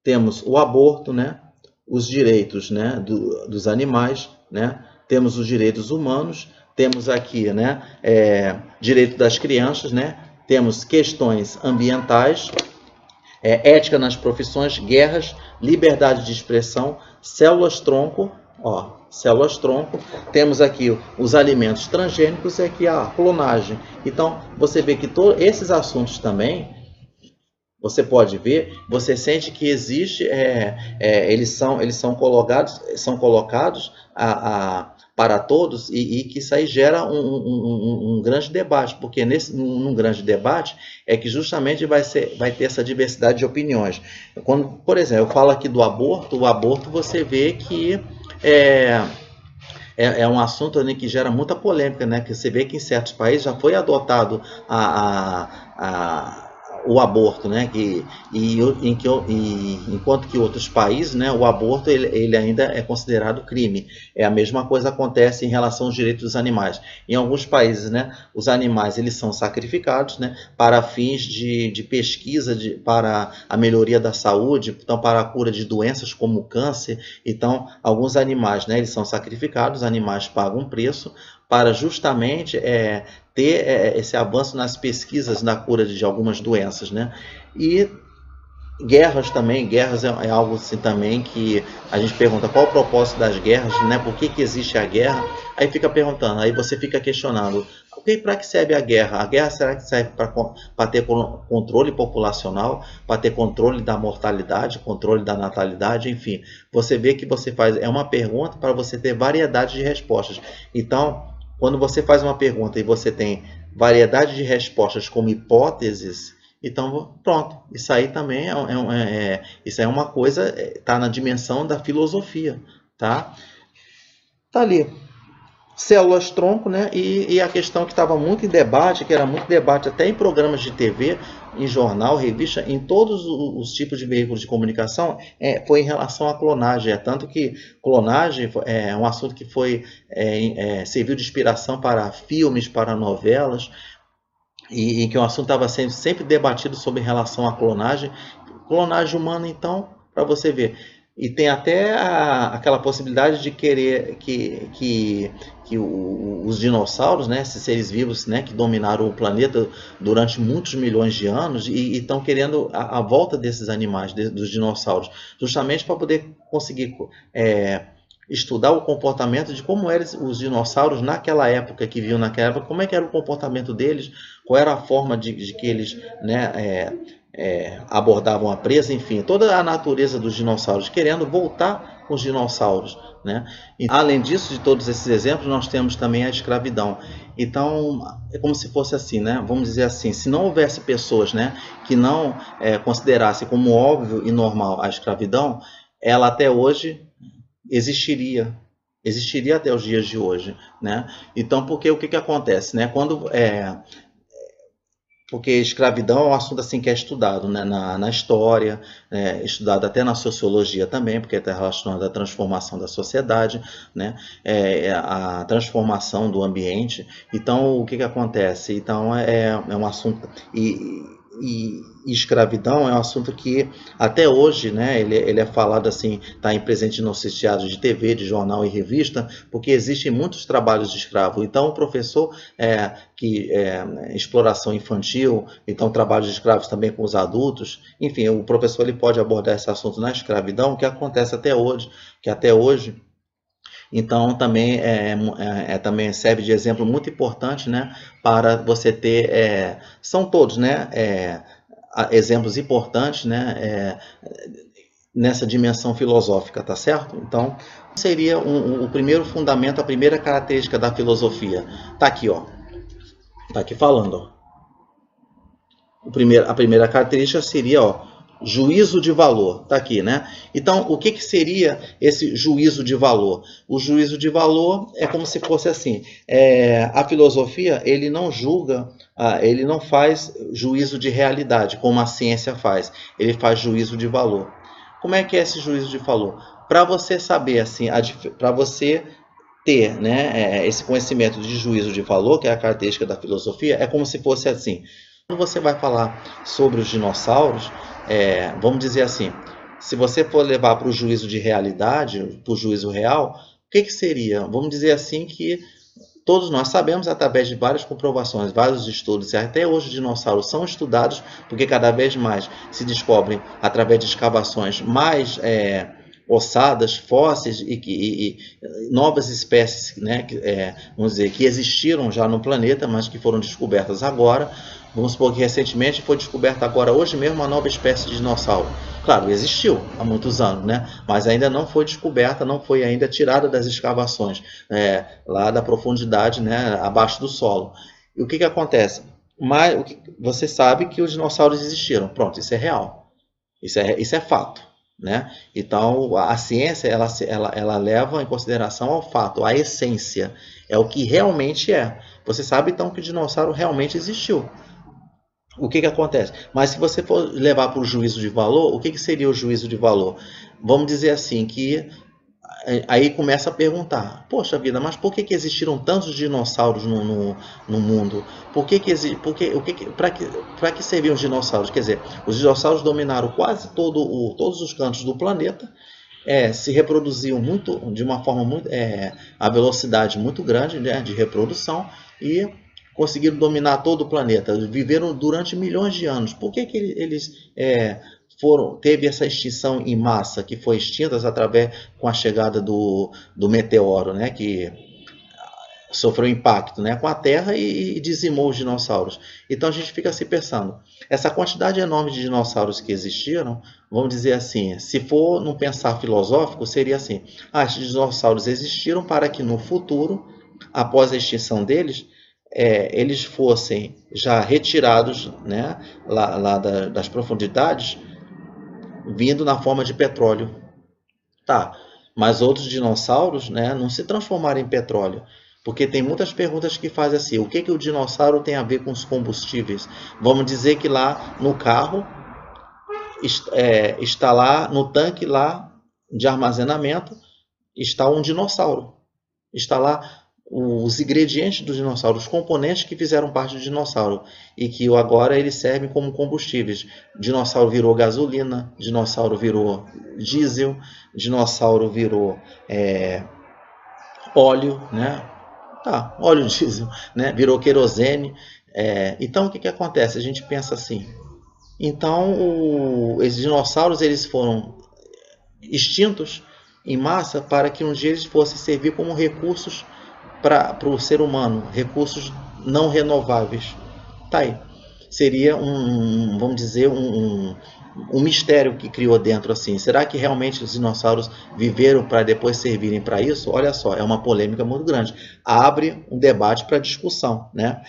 Temos o aborto, né? Os direitos, né, dos animais, né? Temos os direitos humanos, temos aqui, né, direito das crianças, né? Temos questões ambientais, ética nas profissões, guerras, liberdade de expressão, células-tronco, ó, células-tronco, temos aqui os alimentos transgênicos e aqui a clonagem. Então, você vê que todos esses assuntos também, você pode ver, você sente que existe, eles são colocados para todos e que isso aí gera um grande debate, porque num grande debate é que justamente vai ter essa diversidade de opiniões. Quando, por exemplo, eu falo aqui do aborto, o aborto você vê que é um assunto ali que gera muita polêmica, né? Que você vê que em certos países já foi adotado o aborto, né? Enquanto que outros países, né, o aborto ele ainda é considerado crime. A mesma coisa acontece em relação aos direitos dos animais. Em alguns países, né, os animais eles são sacrificados, né, para fins de pesquisa, para a melhoria da saúde, então para a cura de doenças como o câncer. Então, alguns animais, né, eles são sacrificados, os animais pagam um preço para justamente ter esse avanço nas pesquisas na cura de algumas doenças, né? E guerras também, guerras é algo assim também que a gente pergunta qual o propósito das guerras, né? Por que existe a guerra? Aí fica perguntando, aí você fica questionando, para que serve a guerra? A guerra será que serve para ter controle populacional, para ter controle da mortalidade, controle da natalidade, enfim. Você vê que você faz, uma pergunta para você ter variedade de respostas. Então, quando você faz uma pergunta e você tem variedade de respostas como hipóteses, então pronto, isso aí também isso é uma coisa, está na dimensão da filosofia, tá? Tá ali, células-tronco, né? E a questão que estava muito em debate, que era muito debate até em programas de TV, em jornal, revista, em todos os tipos de veículos de comunicação, foi em relação à clonagem. Tanto que clonagem é um assunto que serviu de inspiração para filmes, para novelas, e que o assunto estava sendo sempre debatido sobre relação à clonagem. Clonagem humana, então, para você ver, E tem até aquela possibilidade de querer que os dinossauros, né, esses seres vivos, né, que dominaram o planeta durante muitos milhões de anos, e estão querendo a volta desses animais, dos dinossauros, justamente para poder conseguir estudar o comportamento de como eram os dinossauros naquela época, que viam naquela época, como é que era o comportamento deles, qual era a forma de que eles, né, abordavam a presa, enfim, toda a natureza dos dinossauros, querendo voltar com os dinossauros, né? E, além disso, de todos esses exemplos, nós temos também a escravidão. Então, é como se fosse assim, né? Vamos dizer assim, se não houvesse pessoas, né, que não considerassem como óbvio e normal a escravidão, ela até hoje existiria até os dias de hoje, né? Então, porque o que que acontece, né? Porque escravidão é um assunto assim que é estudado, né, na história, estudado até na sociologia também, porque está relacionado à transformação da sociedade, né, a transformação do ambiente. Então, o que que acontece? Então, é um assunto... E escravidão é um assunto que até hoje, né, ele é falado assim, está presente nos noticiários de TV, de jornal e revista, porque existem muitos trabalhos de escravo. Então o professor exploração infantil, então trabalho de escravos também com os adultos, enfim, o professor ele pode abordar esse assunto na escravidão, que acontece até hoje. Então também serve de exemplo muito importante, né, para você ter, são todos, né, exemplos importantes, né, nessa dimensão filosófica, tá certo? Então seria o primeiro fundamento, a primeira característica da filosofia. Tá aqui, ó. Tá aqui falando, ó. A primeira característica seria, ó, juízo de valor, tá aqui, né? Então, o que que seria esse juízo de valor? O juízo de valor é como se fosse assim, a filosofia, ele não julga, ele não faz juízo de realidade, como a ciência faz, ele faz juízo de valor. Como é que é esse juízo de valor? Para você saber, assim, para você ter, né, esse conhecimento de juízo de valor, que é a característica da filosofia, é como se fosse assim, quando você vai falar sobre os dinossauros, vamos dizer assim, se você for levar para o juízo de realidade, para o juízo real, o que que seria? Vamos dizer assim que todos nós sabemos, através de várias comprovações, vários estudos, e até hoje os dinossauros são estudados, porque cada vez mais se descobrem, através de escavações, mais ossadas, fósseis e novas espécies, né, vamos dizer, que existiram já no planeta, mas que foram descobertas agora. Vamos supor que recentemente foi descoberta agora, hoje mesmo, uma nova espécie de dinossauro. Claro, existiu há muitos anos, né? Mas ainda não foi descoberta, não foi ainda tirada das escavações, lá da profundidade, né, abaixo do solo. E o que que acontece? Mas você sabe que os dinossauros existiram. Pronto, isso é real. Isso é fato, né? Então, a ciência, ela leva em consideração ao fato, a essência. É o que realmente é. Você sabe, então, que o dinossauro realmente existiu. O que que acontece? Mas se você for levar para o juízo de valor, o que que seria o juízo de valor? Vamos dizer assim, que aí começa a perguntar, poxa vida, mas por que que existiram tantos dinossauros no mundo? Para que serviam os dinossauros? Quer dizer, os dinossauros dominaram quase todos os cantos do planeta, se reproduziam de uma forma muito, a velocidade muito grande, né, de reprodução, e conseguiram dominar todo o planeta. Viveram durante milhões de anos. Por que que eles teve essa extinção em massa, que foi extinta com a chegada do meteoro, né, que sofreu impacto, né, com a Terra e dizimou os dinossauros? Então a gente fica se pensando, essa quantidade enorme de dinossauros que existiram, vamos dizer assim, se for num pensar filosófico, seria assim, esses dinossauros existiram para que no futuro, após a extinção deles, eles fossem já retirados, né, lá das profundidades, vindo na forma de petróleo. Tá, mas outros dinossauros, né, não se transformaram em petróleo. Porque tem muitas perguntas que fazem assim, o que que o dinossauro tem a ver com os combustíveis? Vamos dizer que lá no carro, está lá no tanque lá de armazenamento, está um dinossauro. Está lá os ingredientes do dinossauro, os componentes que fizeram parte do dinossauro e que agora eles servem como combustíveis. Dinossauro virou gasolina, dinossauro virou diesel, dinossauro virou óleo, né? Óleo diesel, né? Virou querosene. Então o que acontece? A gente pensa assim. Então esses dinossauros eles foram extintos em massa para que um dia eles fossem servir como recursos para o ser humano, recursos não renováveis. Tá aí. Seria vamos dizer, um mistério que criou dentro assim. Será que realmente os dinossauros viveram para depois servirem para isso? Olha só, é uma polêmica muito grande. Abre um debate para discussão, né?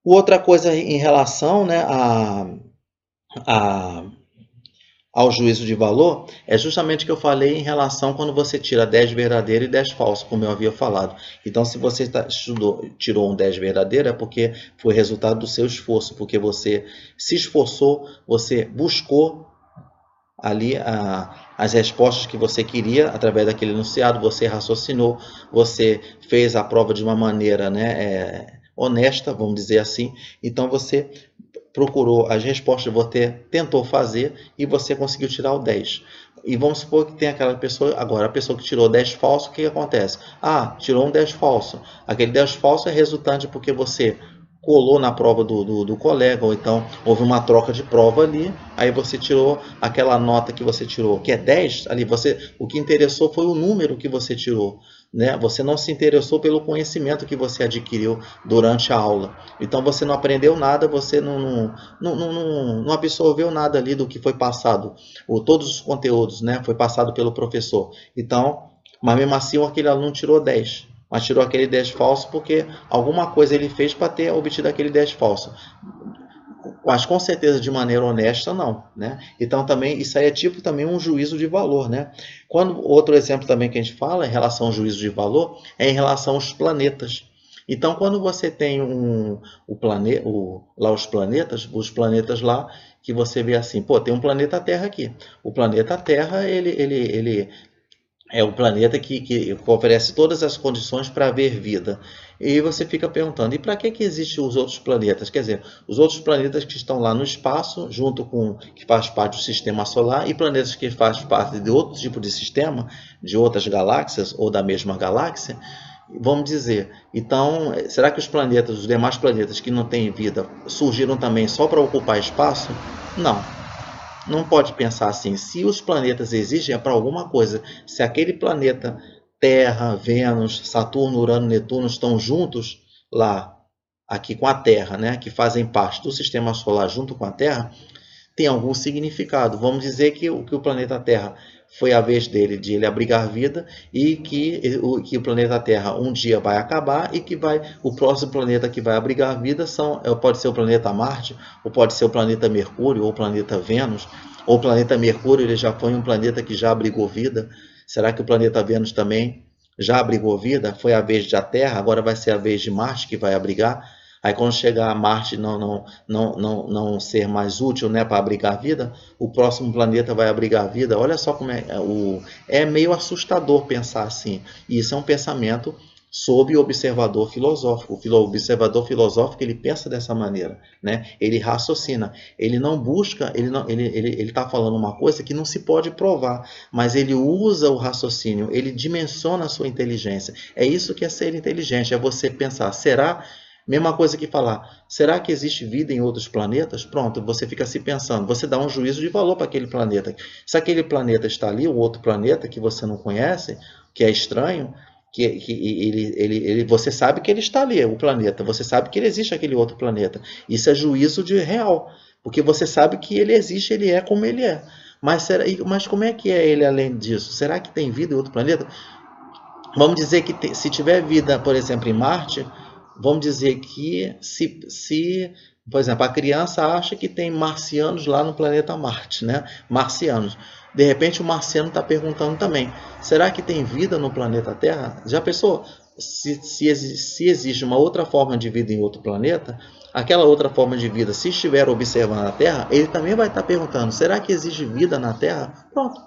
Outra coisa em relação, né, ao juízo de valor, é justamente o que eu falei em relação quando você tira 10 verdadeiro e 10 falso, como eu havia falado. Então, se você tirou um 10 verdadeiro, é porque foi resultado do seu esforço, porque você se esforçou, você buscou ali as respostas que você queria através daquele enunciado, você raciocinou, você fez a prova de uma maneira, né, honesta, vamos dizer assim. Então, você procurou as respostas, você tentou fazer e você conseguiu tirar o 10. E vamos supor que tem aquela pessoa, agora a pessoa que tirou 10 falso, o que acontece? Tirou um 10 falso. Aquele 10 falso é resultante porque você colou na prova do colega, ou então houve uma troca de prova ali, aí você tirou aquela nota que você tirou, que é 10, ali o que interessou foi o número que você tirou, né? Você não se interessou pelo conhecimento que você adquiriu durante a aula. Então você não aprendeu nada, você não absorveu nada ali do que foi passado, todos os conteúdos, né? Foi passado pelo professor. Então, mas mesmo assim aquele aluno tirou 10. Mas tirou aquele 10 falso porque alguma coisa ele fez para ter obtido aquele 10 falso. Mas com certeza de maneira honesta não, né? Então também isso aí é tipo também um juízo de valor, né? Outro exemplo também que a gente fala em relação ao juízo de valor é em relação aos planetas. Então quando você tem lá os planetas lá que você vê assim, tem um planeta Terra aqui. O planeta Terra ele é o planeta que oferece todas as condições para haver vida. E você fica perguntando, e para que existem os outros planetas? Quer dizer, os outros planetas que estão lá no espaço, junto com que faz parte do sistema solar, e planetas que fazem parte de outro tipo de sistema, de outras galáxias ou da mesma galáxia, vamos dizer. Então, será que os demais planetas que não têm vida, surgiram também só para ocupar espaço? Não. Não pode pensar assim. Se os planetas existem, é para alguma coisa. Se aquele planeta, Terra, Vênus, Saturno, Urano, Netuno estão juntos lá, aqui com a Terra, né, que fazem parte do sistema solar junto com a Terra, tem algum significado. Vamos dizer que o planeta Terra foi a vez dele de ele abrigar vida e que o planeta Terra um dia vai acabar e que o próximo planeta que vai abrigar vida pode ser o planeta Marte, ou pode ser o planeta Mercúrio, ou o planeta Vênus, ou o planeta Mercúrio ele já foi um planeta que já abrigou vida. Será que o planeta Vênus também já abrigou vida? Foi a vez da Terra, agora vai ser a vez de Marte que vai abrigar. Aí quando chegar a Marte não ser mais útil, né, para abrigar vida, o próximo planeta vai abrigar vida. Olha só como é meio assustador pensar assim. E isso é um pensamento sob o observador filosófico. O observador filosófico ele pensa dessa maneira, né? Ele raciocina. Ele não busca, ele está falando uma coisa que não se pode provar, mas ele usa o raciocínio, ele dimensiona a sua inteligência. É isso que é ser inteligente, é você pensar, será... Mesma coisa que falar, será que existe vida em outros planetas? Pronto, você fica se pensando, você dá um juízo de valor para aquele planeta. Se aquele planeta está ali, o outro planeta que você não conhece, que é estranho, você sabe que ele está ali, o planeta, você sabe que ele existe aquele outro planeta. Isso é juízo de real, porque você sabe que ele existe, ele é como ele é. Mas como é que é ele além disso? Será que tem vida em outro planeta? Vamos dizer que se tiver vida, por exemplo, em Marte... Vamos dizer que por exemplo, a criança acha que tem marcianos lá no planeta Marte, né? Marcianos. De repente o marciano está perguntando também, será que tem vida no planeta Terra? Já pensou? Se existe uma outra forma de vida em outro planeta, aquela outra forma de vida, se estiver observando a Terra, ele também vai estar perguntando, será que existe vida na Terra? Pronto.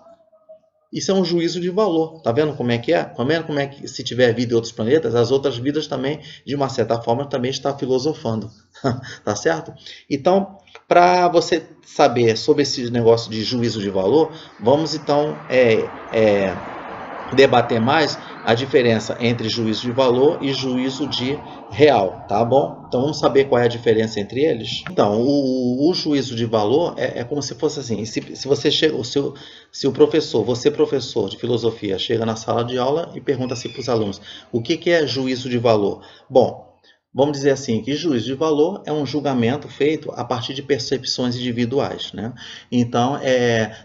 Isso é um juízo de valor. Tá vendo como é que é? Tá vendo como é que, se tiver vida em outros planetas, as outras vidas também, de uma certa forma, também está filosofando. Tá certo? Então, para você saber sobre esse negócio de juízo de valor, vamos então debater mais a diferença entre juízo de valor e juízo de real, tá bom? Então vamos saber qual é a diferença entre eles? Então, o juízo de valor é como se fosse assim, se você chega, se o professor, você professor de filosofia, chega na sala de aula e pergunta assim para os alunos, o que é juízo de valor? Bom, vamos dizer assim, que juízo de valor é um julgamento feito a partir de percepções individuais, né? Então,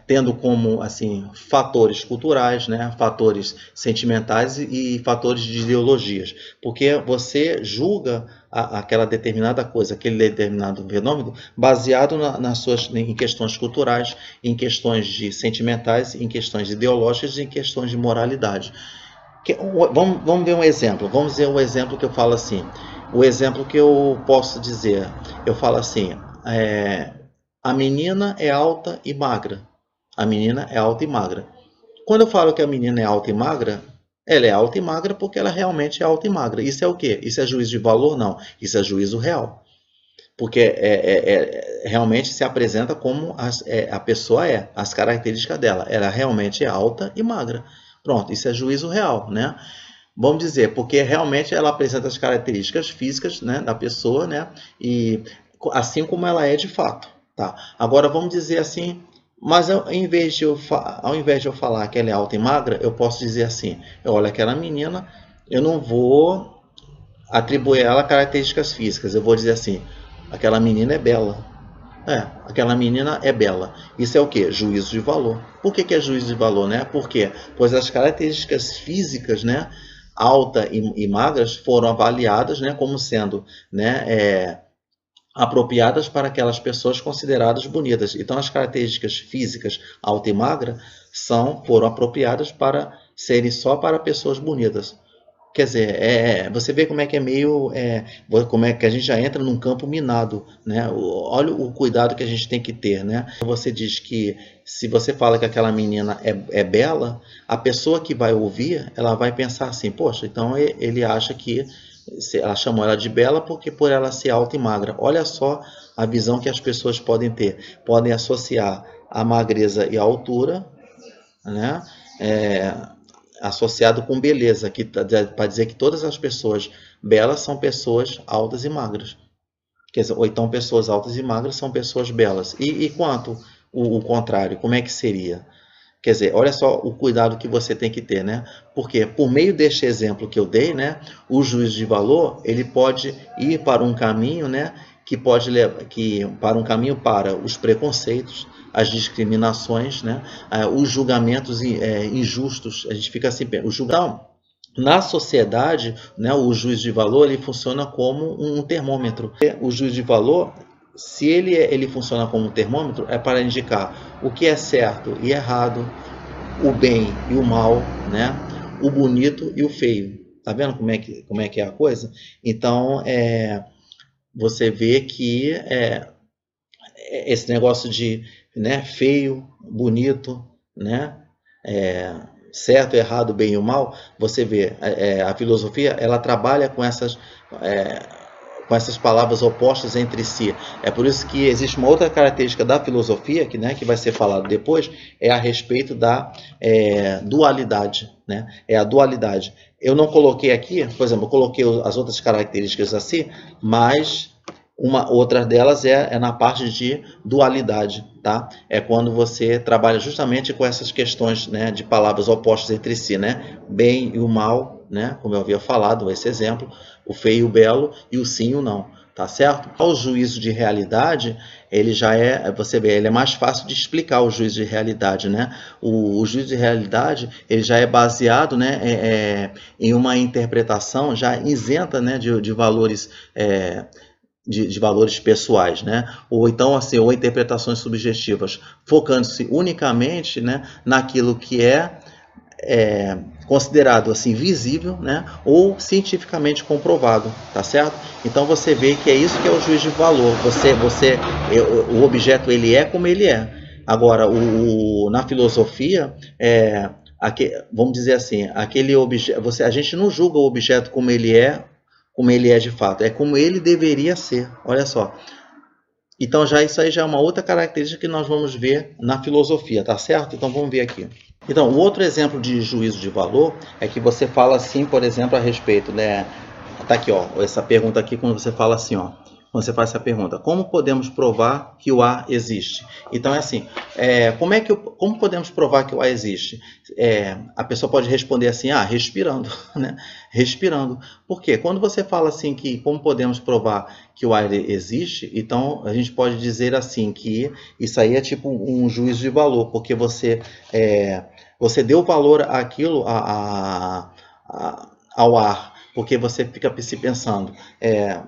tendo como assim fatores culturais, né? Fatores sentimentais e fatores de ideologias, porque você julga aquela determinada coisa, aquele determinado fenômeno, baseado em questões culturais, em questões de sentimentais, em questões ideológicas e em questões de moralidade. Vamos ver um exemplo. Vamos ver um exemplo que eu falo assim. O exemplo que eu posso dizer, eu falo assim, a menina é alta e magra. A menina é alta e magra. Quando eu falo que a menina é alta e magra, ela é alta e magra porque ela realmente é alta e magra. Isso é o quê? Isso é juízo de valor? Não. Isso é juízo real. Porque realmente se apresenta como a pessoa as características dela. Ela realmente é alta e magra. Pronto, isso é juízo real, né? Vamos dizer, porque realmente ela apresenta as características físicas, né, da pessoa, né, e assim como ela é de fato, tá? Agora vamos dizer assim, mas ao invés de eu falar que ela é alta e magra, eu posso dizer assim, olha, aquela menina, eu não vou atribuir a ela características físicas, eu vou dizer assim, aquela menina é bela. Aquela menina é bela. Isso é o que? Juízo de valor. Por que é juízo de valor, né? Por quê? Pois as características físicas, né, alta e magras, foram avaliadas, né, como sendo, né, apropriadas para aquelas pessoas consideradas bonitas. Então, as características físicas alta e magra foram apropriadas para serem só para pessoas bonitas. Quer dizer, você vê como é que é meio, como é que a gente já entra num campo minado, né? Olha o cuidado que a gente tem que ter, né? Você diz que se você fala que aquela menina é bela, a pessoa que vai ouvir, ela vai pensar assim, poxa, então ele acha que ela chamou ela de bela porque por ela ser alta e magra. Olha só a visão que as pessoas podem ter. Podem associar a magreza e a altura, né? Associado com beleza, para dizer que todas as pessoas belas são pessoas altas e magras. Quer dizer, ou então pessoas altas e magras são pessoas belas. E quanto o contrário, como é que seria? Quer dizer, olha só o cuidado que você tem que ter, né? Porque por meio deste exemplo que eu dei, né, o juízo de valor, ele pode ir para um caminho, né, para um caminho para os preconceitos, as discriminações, né, os julgamentos injustos. A gente fica assim, então, na sociedade, né, o juízo de valor ele funciona como um termômetro. O juízo de valor, se ele funciona como um termômetro, é para indicar o que é certo e errado, o bem e o mal, né, o bonito e o feio. Tá vendo como é que é a coisa? Então, você vê que esse negócio de, né, feio, bonito, né, certo, errado, bem e o mal, você vê, a filosofia, ela trabalha com essas palavras opostas entre si. É por isso que existe uma outra característica da filosofia, que vai ser falado depois, é a respeito da dualidade, né? É a dualidade. Eu não coloquei aqui, por exemplo, eu coloquei as outras características assim, mas uma outra delas é na parte de dualidade, tá? É quando você trabalha justamente com essas questões, né, de palavras opostas entre si, né? Bem e o mal, né? Como eu havia falado, esse exemplo, o feio e o belo e o sim e o não, tá certo? O juízo de realidade, ele já você vê, ele é mais fácil de explicar o juízo de realidade, né? O juízo de realidade, ele já é baseado, né, em uma interpretação já isenta, né, de valores de valores pessoais, né? Ou então assim, ou interpretações subjetivas, focando-se unicamente, né, naquilo que é considerado assim visível, né, ou cientificamente comprovado, tá certo? Então você vê que é isso que é o juízo de valor. O objeto ele é como ele é. Agora, na filosofia, vamos dizer assim, aquele objeto, a gente não julga o objeto como ele é de fato, é como ele deveria ser. Olha só. Então isso aí já é uma outra característica que nós vamos ver na filosofia, tá certo? Então vamos ver aqui. Então, o outro exemplo de juízo de valor é que você fala assim, por exemplo, a respeito, né? Tá aqui, ó, essa pergunta aqui, quando você fala assim, ó, quando você faz essa pergunta, como podemos provar que o A existe? Então é assim, como podemos provar que o A existe? A pessoa pode responder assim, respirando, né? Respirando. Por quê? Quando você fala assim que como podemos provar que o A existe, então a gente pode dizer assim que isso aí é tipo um juízo de valor, porque você deu valor àquilo, ao ar, porque você fica se pensando,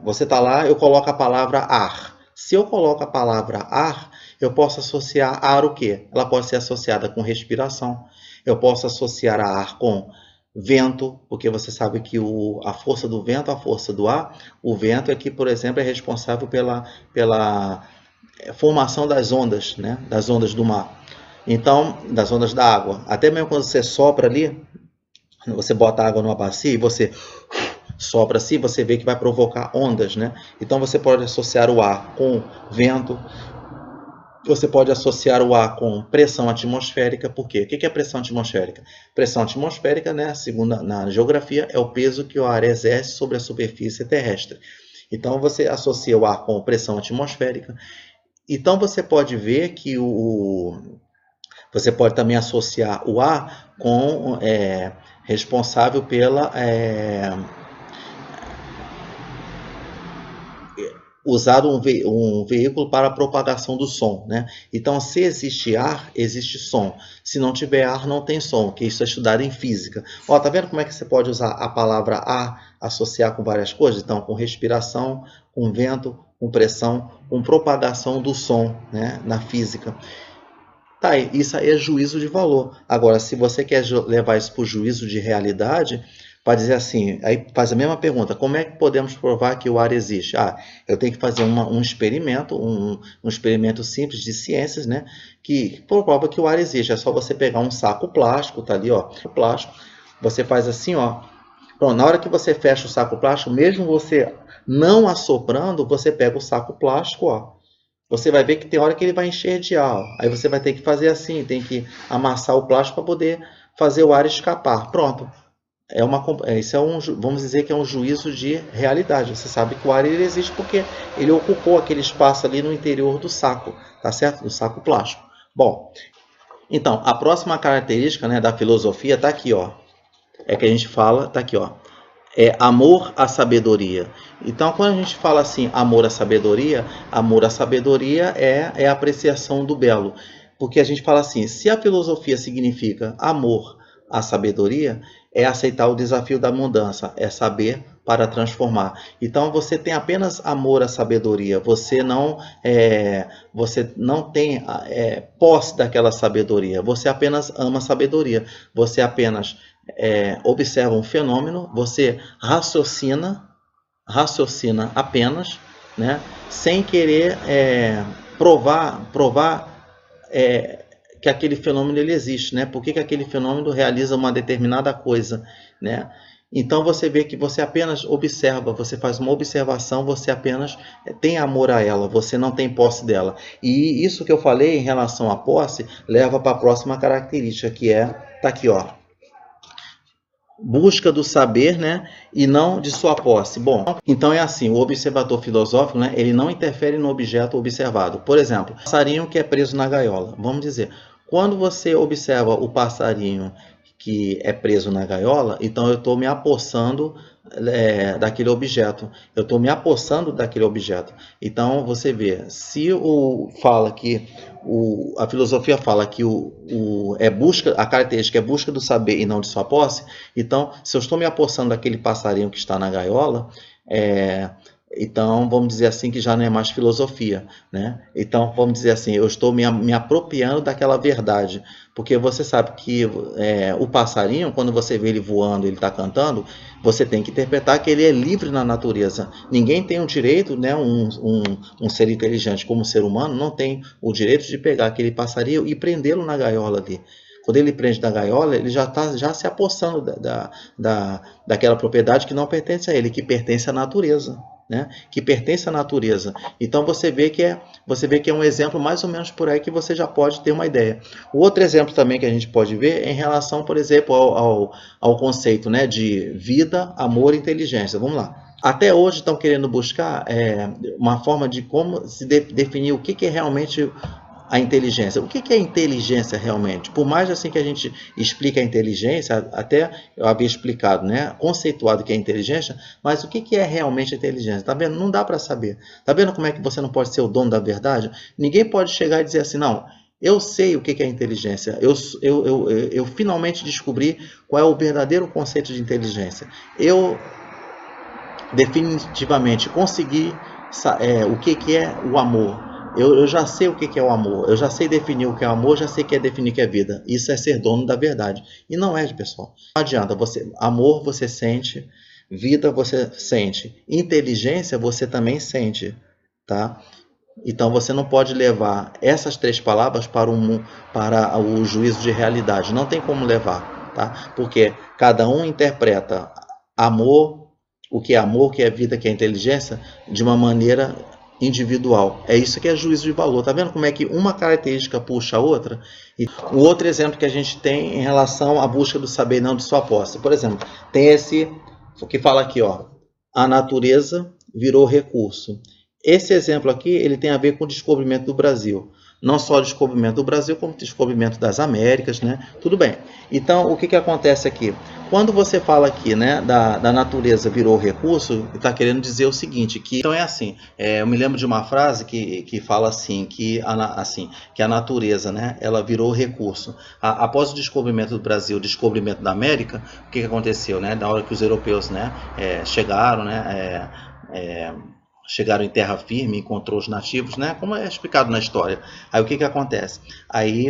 você está lá, eu coloco a palavra ar. Se eu coloco a palavra ar, eu posso associar ar o quê? Ela pode ser associada com respiração, eu posso associar a ar com vento, porque você sabe que a força do vento, a força do ar, o vento é que, por exemplo, é responsável pela formação das ondas, né? Das ondas do mar. Então, das ondas da água. Até mesmo quando você sopra ali, você bota água numa bacia e você sopra assim, você vê que vai provocar ondas, né? Então você pode associar o ar com vento, você pode associar o ar com pressão atmosférica. Por quê? O que é pressão atmosférica? Pressão atmosférica, né, segundo na geografia, é o peso que o ar exerce sobre a superfície terrestre. Então você associa o ar com pressão atmosférica. Então você pode ver que você pode também associar o ar com responsável pela usar um veículo para a propagação do som, né? Então, se existe ar, existe som. Se não tiver ar, não tem som, que isso é estudado em física. Ó, tá vendo como é que você pode usar a palavra ar, associar com várias coisas? Então, com respiração, com vento, com pressão, com propagação do som, né? Na física. Tá, isso aí é juízo de valor. Agora, se você quer levar isso para o juízo de realidade, vai dizer assim, aí faz a mesma pergunta, como é que podemos provar que o ar existe? Eu tenho que fazer um experimento, um experimento simples de ciências, né, que prova que o ar existe. É só você pegar um saco plástico, tá ali, ó, plástico, você faz assim, ó, pronto, na hora que você fecha o saco plástico, mesmo você não assoprando, você pega o saco plástico, ó, você vai ver que tem hora que ele vai encher de ar. Aí você vai ter que fazer assim, tem que amassar o plástico para poder fazer o ar escapar. Pronto. Isso vamos dizer que é um juízo de realidade. Você sabe que o ar ele existe porque ele ocupou aquele espaço ali no interior do saco, tá certo? Do saco plástico. Bom, então, a próxima característica, né, da filosofia está aqui, ó. É que a gente fala, está aqui, ó. É amor à sabedoria. Então, quando a gente fala assim, amor à sabedoria é a apreciação do belo. Porque a gente fala assim, se a filosofia significa amor à sabedoria, é aceitar o desafio da mudança, é saber para transformar. Então, você tem apenas amor à sabedoria, você não tem posse daquela sabedoria, você apenas ama a sabedoria, você apenas observa um fenômeno, você raciocina apenas, né, sem querer provar que aquele fenômeno ele existe, né? Por que aquele fenômeno realiza uma determinada coisa, né? Então você vê que você apenas observa, você faz uma observação, você apenas tem amor a ela, você não tem posse dela. E isso que eu falei em relação à posse leva para a próxima característica, que tá aqui, ó. Busca do saber, né, e não de sua posse. Bom, então é assim, o observador filosófico, né, ele não interfere no objeto observado. Por exemplo, o passarinho que é preso na gaiola. Vamos dizer, quando você observa o passarinho que é preso na gaiola, então eu estou me apossando daquele objeto. Eu estou me apossando daquele objeto. Então você vê, se a filosofia fala que a característica é busca do saber e não de sua posse, então se eu estou me apossando daquele passarinho que está na gaiola, então vamos dizer assim que já não é mais filosofia, né? Então vamos dizer assim, eu estou me apropriando daquela verdade, porque você sabe que o passarinho, quando você vê ele voando, ele está cantando, você tem que interpretar que ele é livre na natureza. Ninguém tem o direito, né, um ser inteligente como o ser humano não tem o direito de pegar aquele passarinho e prendê-lo na gaiola ali. Quando ele prende na gaiola, ele já está já se apossando daquela propriedade que não pertence a ele, que pertence à natureza. Né? Que pertence à natureza. Então você vê que é um exemplo mais ou menos por aí que você já pode ter uma ideia. O outro exemplo também que a gente pode ver é em relação, por exemplo, ao conceito, né, de vida, amor e inteligência. Vamos lá. Até hoje estão querendo buscar uma forma de como se definir o que é realmente a inteligência. O que é inteligência realmente? Por mais assim que a gente explique a inteligência, até eu havia explicado, né, conceituado que é inteligência, mas o que é realmente a inteligência? Tá vendo? Não dá para saber. Tá vendo como é que você não pode ser o dono da verdade? Ninguém pode chegar e dizer assim, não, eu sei o que é inteligência. Eu finalmente descobri qual é o verdadeiro conceito de inteligência. Eu definitivamente consegui o que é o amor. Eu já sei o que é o amor, eu já sei definir o que é o amor, já sei que é definir o que é vida. Isso é ser dono da verdade. E não é, pessoal. Não adianta, amor você sente, vida você sente, inteligência você também sente, tá? Então você não pode levar essas três palavras para o juízo de realidade. Não tem como levar, tá? Porque cada um interpreta amor, o que é vida, o que é inteligência, de uma maneira individual. É isso que é juízo de valor. Tá vendo como é que uma característica puxa a outra? E o outro exemplo que a gente tem em relação à busca do saber e não de sua posse. Por exemplo, tem esse que fala aqui, ó, a natureza virou recurso. Esse exemplo aqui, ele tem a ver com o descobrimento do Brasil. Não só o descobrimento do Brasil, como o descobrimento das Américas, né? Tudo bem. Então, o que acontece aqui? Quando você fala aqui, né, da natureza virou recurso, está querendo dizer o seguinte, que então é assim, eu me lembro de uma frase que fala assim, que a natureza, né, ela virou recurso. Após o descobrimento do Brasil, o descobrimento da América, o que aconteceu, né? Na hora que os europeus, né, chegaram, né, chegaram em terra firme, encontrou os nativos, né? Como é explicado na história. Aí o que acontece? Aí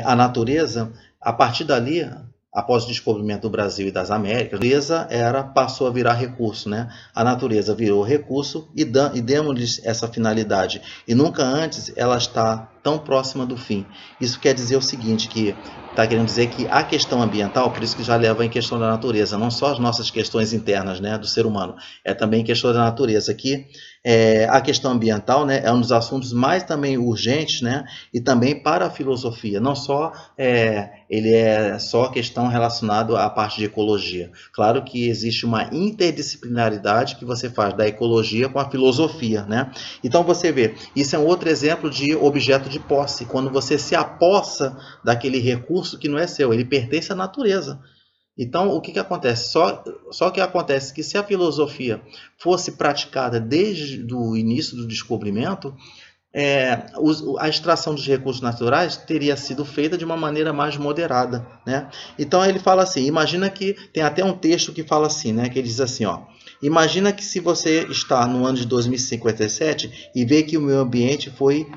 a natureza, a partir dali, após o descobrimento do Brasil e das Américas, a natureza passou a virar recurso, né? A natureza virou recurso e demos-lhes essa finalidade. E nunca antes ela está tão próxima do fim. Isso quer dizer o seguinte, que está querendo dizer que a questão ambiental, por isso que já leva em questão da natureza, não só as nossas questões internas, né, do ser humano, é também questão da natureza aqui. A questão ambiental, né, é um dos assuntos mais também urgentes, né, e também para a filosofia, não só ele é só questão relacionada à parte de ecologia. Claro que existe uma interdisciplinaridade que você faz da ecologia com a filosofia, né? Então você vê, isso é um outro exemplo de objeto de posse, quando você se apossa daquele recurso que não é seu, ele pertence à natureza. Então, o que acontece? Só que acontece que se a filosofia fosse praticada desde o início do descobrimento, a extração dos recursos naturais teria sido feita de uma maneira mais moderada, né? Então ele fala assim, imagina que, tem até um texto que fala assim, né? Que ele diz assim, ó, imagina que se você está no ano de 2057 e vê que o meio ambiente foi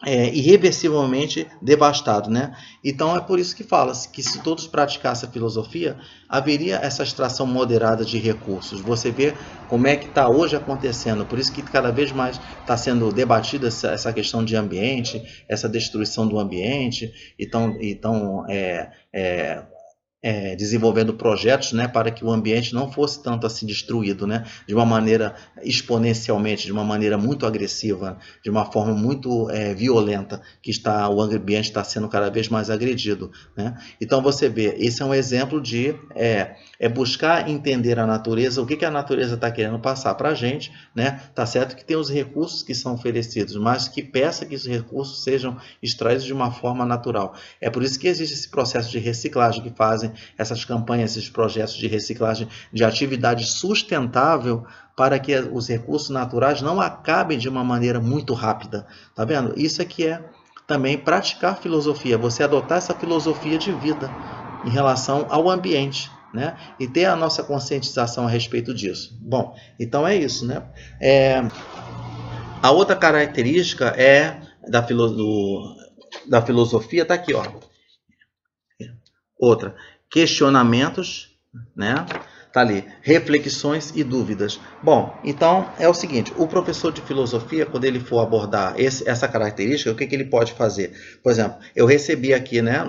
irreversivelmente devastado, né? Então é por isso que fala-se que se todos praticassem a filosofia, haveria essa extração moderada de recursos. Você vê como é que está hoje acontecendo, por isso que cada vez mais está sendo debatida essa questão de ambiente, essa destruição do ambiente, então desenvolvendo projetos, né, para que o ambiente não fosse tanto assim destruído, né, de uma maneira exponencialmente, de uma maneira muito agressiva, de uma forma muito violenta, que o ambiente está sendo cada vez mais agredido, né? Então você vê, esse é um exemplo de buscar entender a natureza, o que a natureza está querendo passar para a gente, né? Tá certo que tem os recursos que são oferecidos, mas que peça que esses recursos sejam extraídos de uma forma natural. É por isso que existe esse processo de reciclagem que fazem essas campanhas, esses projetos de reciclagem de atividade sustentável para que os recursos naturais não acabem de uma maneira muito rápida. Tá vendo? Isso aqui é também praticar filosofia, você adotar essa filosofia de vida em relação ao ambiente, né? E ter a nossa conscientização a respeito disso. Bom, então é isso, né? A outra característica da filosofia, está aqui, ó. Outra, questionamentos, né? Tá ali, reflexões e dúvidas. Bom, então é o seguinte, o professor de filosofia, quando ele for abordar essa característica, o que ele pode fazer? Por exemplo, eu recebi aqui, né,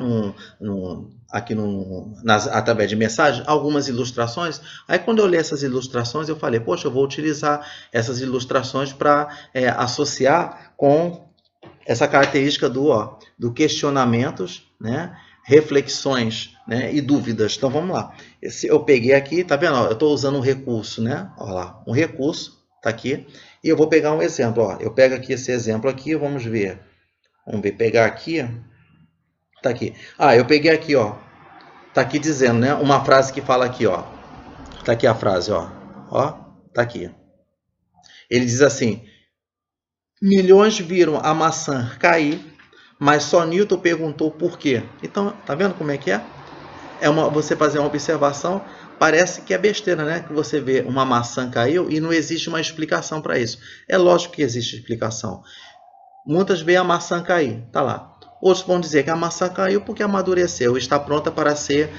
através de mensagem, algumas ilustrações. Aí quando eu li essas ilustrações, eu falei, poxa, eu vou utilizar essas ilustrações para associar com essa característica do questionamentos, né? Reflexões, né? E dúvidas. Então vamos lá. Eu peguei aqui, tá vendo? Eu estou usando um recurso, né? Olha lá, um recurso, tá aqui. E eu vou pegar um exemplo. Ó. Eu pego aqui esse exemplo aqui, vamos ver. Vamos ver, pegar aqui. Tá aqui. Eu peguei aqui, ó. Tá aqui dizendo, né? Uma frase que fala aqui, ó. Tá aqui a frase, ó. Ó, tá aqui. Ele diz assim: milhões viram a maçã cair, mas só Newton perguntou por quê. Então, tá vendo como é que é? Você fazer uma observação, parece que é besteira, né? Que você vê uma maçã caiu e não existe uma explicação para isso. É lógico que existe explicação. Muitas veem a maçã cair, tá lá. Outros vão dizer que a maçã caiu porque amadureceu, está pronta para ser,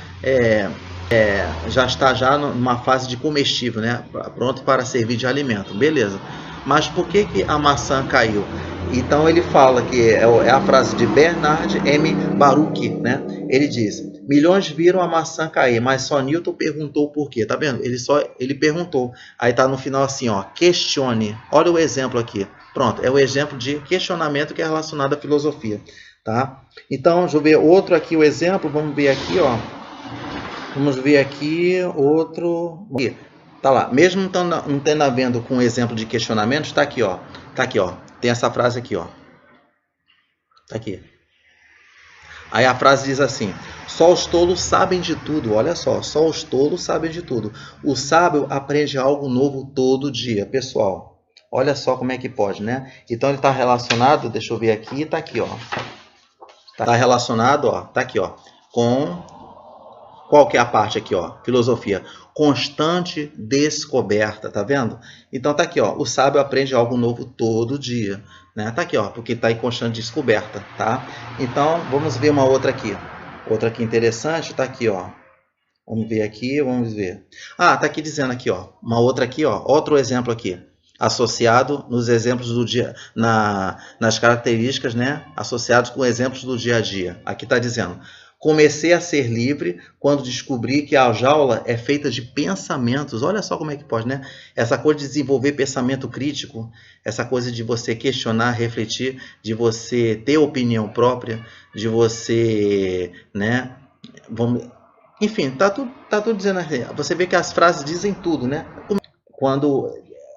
já está numa fase de comestível, né? Pronto para servir de alimento, beleza. Mas por que a maçã caiu? Então ele fala que é a frase de Bernard M. Baruch, né? Ele diz: milhões viram a maçã cair, mas só Newton perguntou por quê. Tá vendo? Ele perguntou. Aí tá no final assim, ó, questione. Olha o exemplo aqui. Pronto, é o exemplo de questionamento que é relacionado à filosofia, tá? Então, deixa eu ver outro aqui, o exemplo. Vamos ver aqui, ó. Vamos ver aqui outro. Tá lá. Mesmo não tendo a ver com o exemplo de questionamento, tá aqui, ó. Tá aqui, ó. Tem essa frase aqui, ó. Tá aqui. Aí a frase diz assim: só os tolos sabem de tudo. Olha só os tolos sabem de tudo. O sábio aprende algo novo todo dia. Pessoal, olha só como é que pode, né? Então ele está relacionado, deixa eu ver aqui, tá aqui, ó. Tá relacionado, ó, tá aqui, ó, com qual que é a parte aqui, ó? Filosofia. Constante descoberta, tá vendo? Então tá aqui, ó. O sábio aprende algo novo todo dia, né? Tá aqui, ó, porque tá em constante descoberta, tá? Então, vamos ver uma outra aqui. Outra aqui interessante, tá aqui, ó. Vamos ver aqui, vamos ver. Tá aqui dizendo aqui, ó. Uma outra aqui, ó. Outro exemplo aqui. Associado nos exemplos do dia, nas características, né? Associados com exemplos do dia a dia. Aqui tá dizendo: comecei a ser livre quando descobri que a jaula é feita de pensamentos. Olha só como é que pode, né? Essa coisa de desenvolver pensamento crítico, essa coisa de você questionar, refletir, de você ter opinião própria, de você, né? Enfim, tá tudo dizendo assim. Você vê que as frases dizem tudo, né? Quando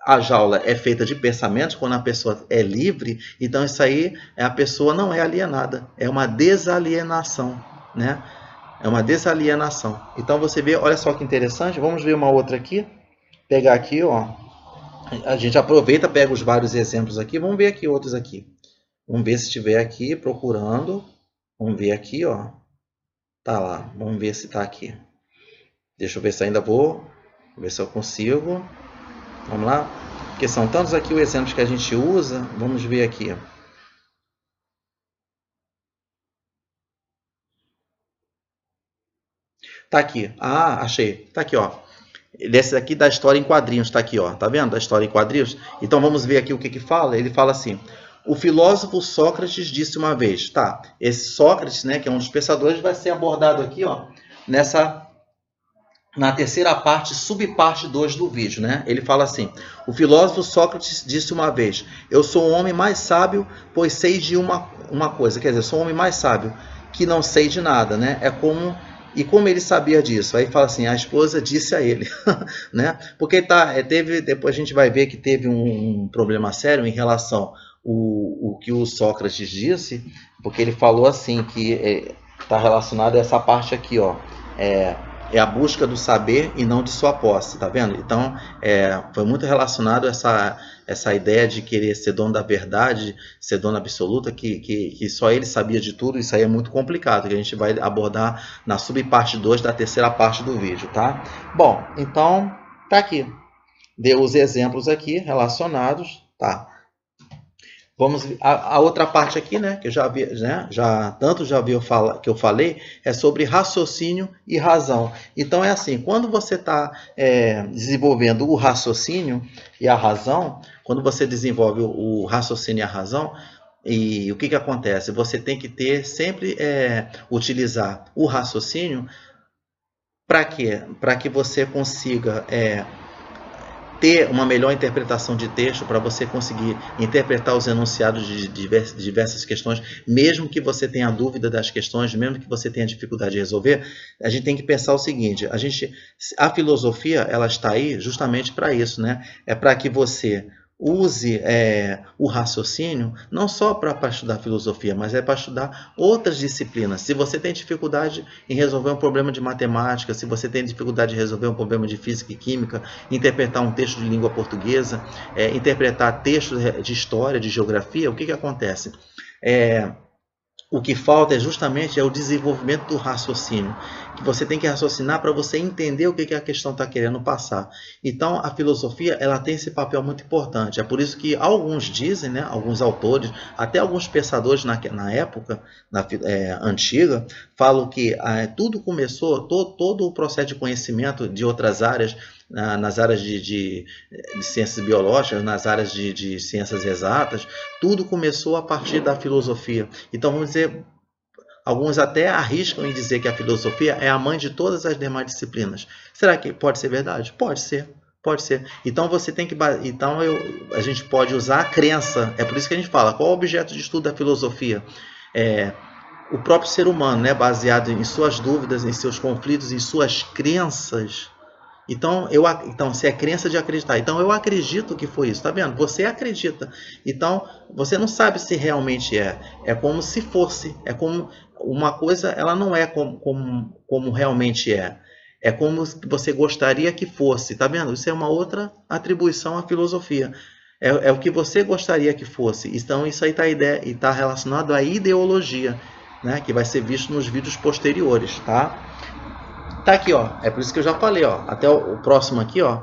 a jaula é feita de pensamentos, quando a pessoa é livre, então isso aí, a pessoa não é alienada, é uma desalienação, né? É uma desalienação. Então você vê, olha só que interessante, vamos ver uma outra aqui, pegar aqui, ó, a gente aproveita, pega os vários exemplos aqui, vamos ver aqui outros aqui. Vamos ver se estiver aqui procurando, vamos ver aqui, ó, tá lá, vamos ver se tá aqui. Deixa eu ver se ainda vou ver se eu consigo. Vamos lá? Porque são tantos aqui os exemplos que a gente usa. Vamos ver aqui. Tá aqui. Achei. Tá aqui, ó. Desse aqui da história em quadrinhos. Tá aqui, ó. Tá vendo? Da história em quadrinhos. Então vamos ver aqui o que fala. Ele fala assim: o filósofo Sócrates disse uma vez. Tá. Esse Sócrates, né, que é um dos pensadores, vai ser abordado aqui, ó, na terceira parte, subparte 2 do vídeo, né? Ele fala assim: o filósofo Sócrates disse uma vez: eu sou o homem mais sábio, pois sei de uma coisa. Quer dizer, sou o homem mais sábio, que não sei de nada, né? E como ele sabia disso? Aí fala assim: a esposa disse a ele, né? Porque depois a gente vai ver que teve um problema sério em relação o que o Sócrates disse, porque ele falou assim que está relacionado a essa parte aqui, ó. É a busca do saber e não de sua posse, tá vendo? Então, foi muito relacionado a essa ideia de querer ser dono da verdade, ser dono absoluta, que só ele sabia de tudo. Isso aí é muito complicado, que a gente vai abordar na subparte 2 da terceira parte do vídeo, tá? Bom, então, tá aqui. Deu os exemplos aqui relacionados, tá? Vamos a outra parte aqui, né, que eu já vi, né, já vi que eu falei, é sobre raciocínio e razão. Então é assim, quando você está desenvolvendo o raciocínio e a razão, quando você desenvolve o raciocínio e a razão, e o que acontece? Você tem que ter sempre utilizar o raciocínio para quê? Para que você consiga ter uma melhor interpretação de texto, para você conseguir interpretar os enunciados de diversas questões, mesmo que você tenha dúvida das questões, mesmo que você tenha dificuldade de resolver, a gente tem que pensar o seguinte, a filosofia ela está aí justamente para isso, né? É para que você use o raciocínio não só para estudar filosofia, mas é para estudar outras disciplinas. Se você tem dificuldade em resolver um problema de matemática, se você tem dificuldade de resolver um problema de física e química, interpretar um texto de língua portuguesa, interpretar textos de história, de geografia, o que acontece? O que falta justamente o desenvolvimento do raciocínio, que você tem que raciocinar para você entender o que a questão está querendo passar. Então, a filosofia ela tem esse papel muito importante. É por isso que alguns dizem, né, alguns autores, até alguns pensadores na época antiga, falam que tudo começou, todo o processo de conhecimento de outras áreas, nas áreas de ciências biológicas, nas áreas de ciências exatas, tudo começou a partir da filosofia. Então, vamos dizer, alguns até arriscam em dizer que a filosofia é a mãe de todas as demais disciplinas. Será que pode ser verdade? Pode ser. Pode ser. Então você tem que. Então a gente pode usar a crença. É por isso que a gente fala. Qual é o objeto de estudo da filosofia? O próprio ser humano, né? Baseado em suas dúvidas, em seus conflitos, em suas crenças. Então, se é crença de acreditar. Então, eu acredito que foi isso. Tá vendo? Você acredita. Então, você não sabe se realmente é. É como se fosse. É como uma coisa, ela não é como realmente é. É como você gostaria que fosse. Tá vendo? Isso é uma outra atribuição à filosofia. É o que você gostaria que fosse. Então, isso aí está relacionado à ideologia, né? Que vai ser visto nos vídeos posteriores, tá? Tá aqui, ó. É por isso que eu já falei, ó. Até o próximo aqui, ó.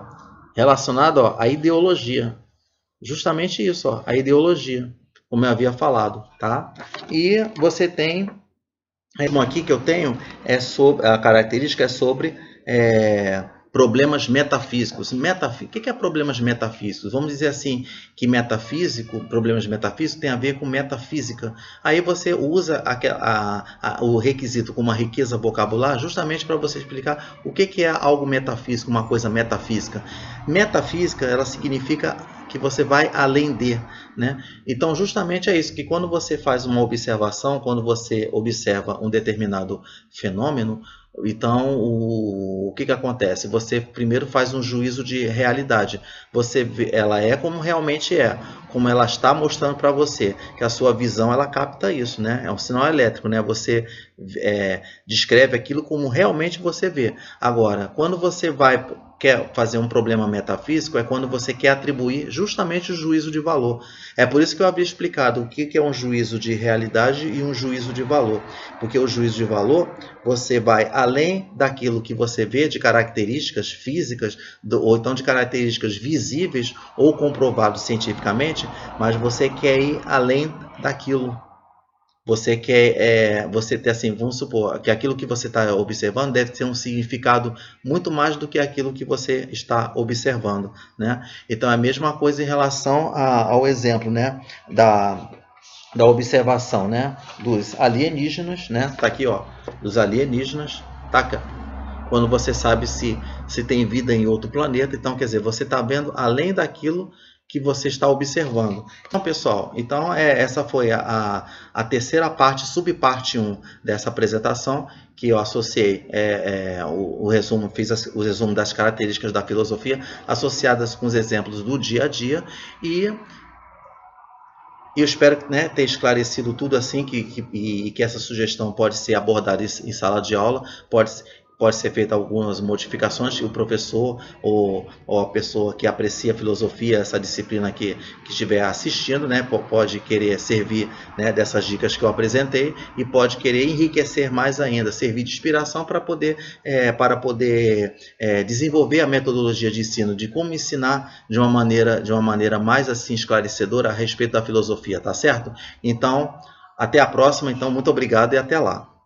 Relacionado, ó, à ideologia. Justamente isso, ó. A ideologia. Como eu havia falado, tá? E você tem... Aqui que eu tenho é sobre... A característica é sobre... problemas metafísicos. O que é problemas metafísicos? Vamos dizer assim, que problemas metafísicos tem a ver com metafísica. Aí você usa o requisito com uma riqueza vocabular justamente para você explicar o que é algo metafísico, uma coisa metafísica. Metafísica, ela significa que você vai além de, né? Então, justamente é isso, que quando você faz uma observação, quando você observa um determinado fenômeno, então, o que acontece? Você primeiro faz um juízo de realidade. Você vê, ela é como realmente é, como ela está mostrando para você, que a sua visão ela capta isso, né? É um sinal elétrico, né? Você descreve aquilo como realmente você vê. Agora, quando você quer fazer um problema metafísico, é quando você quer atribuir justamente o juízo de valor. É por isso que eu havia explicado o que é um juízo de realidade e um juízo de valor. Porque o juízo de valor, você vai além daquilo que você vê de características físicas, ou então de características visíveis ou comprovadas cientificamente, mas você quer ir além daquilo. Você quer, você tem assim, vamos supor que aquilo que você está observando deve ter um significado muito mais do que aquilo que você está observando, né? Então, é a mesma coisa em relação ao exemplo, né? Da observação, né? Dos alienígenas, né? Tá aqui, ó, dos alienígenas, tá? Quando você sabe se tem vida em outro planeta, então, quer dizer, você está vendo além daquilo que você está observando. Então, pessoal, essa foi a terceira parte, subparte 1 dessa apresentação, que eu associei o resumo, fiz o resumo das características da filosofia, associadas com os exemplos do dia a dia, e eu espero, né, ter esclarecido tudo assim, que essa sugestão pode ser abordada em sala de aula, pode ser feita algumas modificações, e o professor ou a pessoa que aprecia a filosofia, essa disciplina que estiver assistindo, né, pode querer servir, né, dessas dicas que eu apresentei, e pode querer enriquecer mais ainda, servir de inspiração para poder desenvolver a metodologia de ensino, de como ensinar de uma maneira mais assim esclarecedora a respeito da filosofia, tá certo? Então, até a próxima, então muito obrigado e até lá.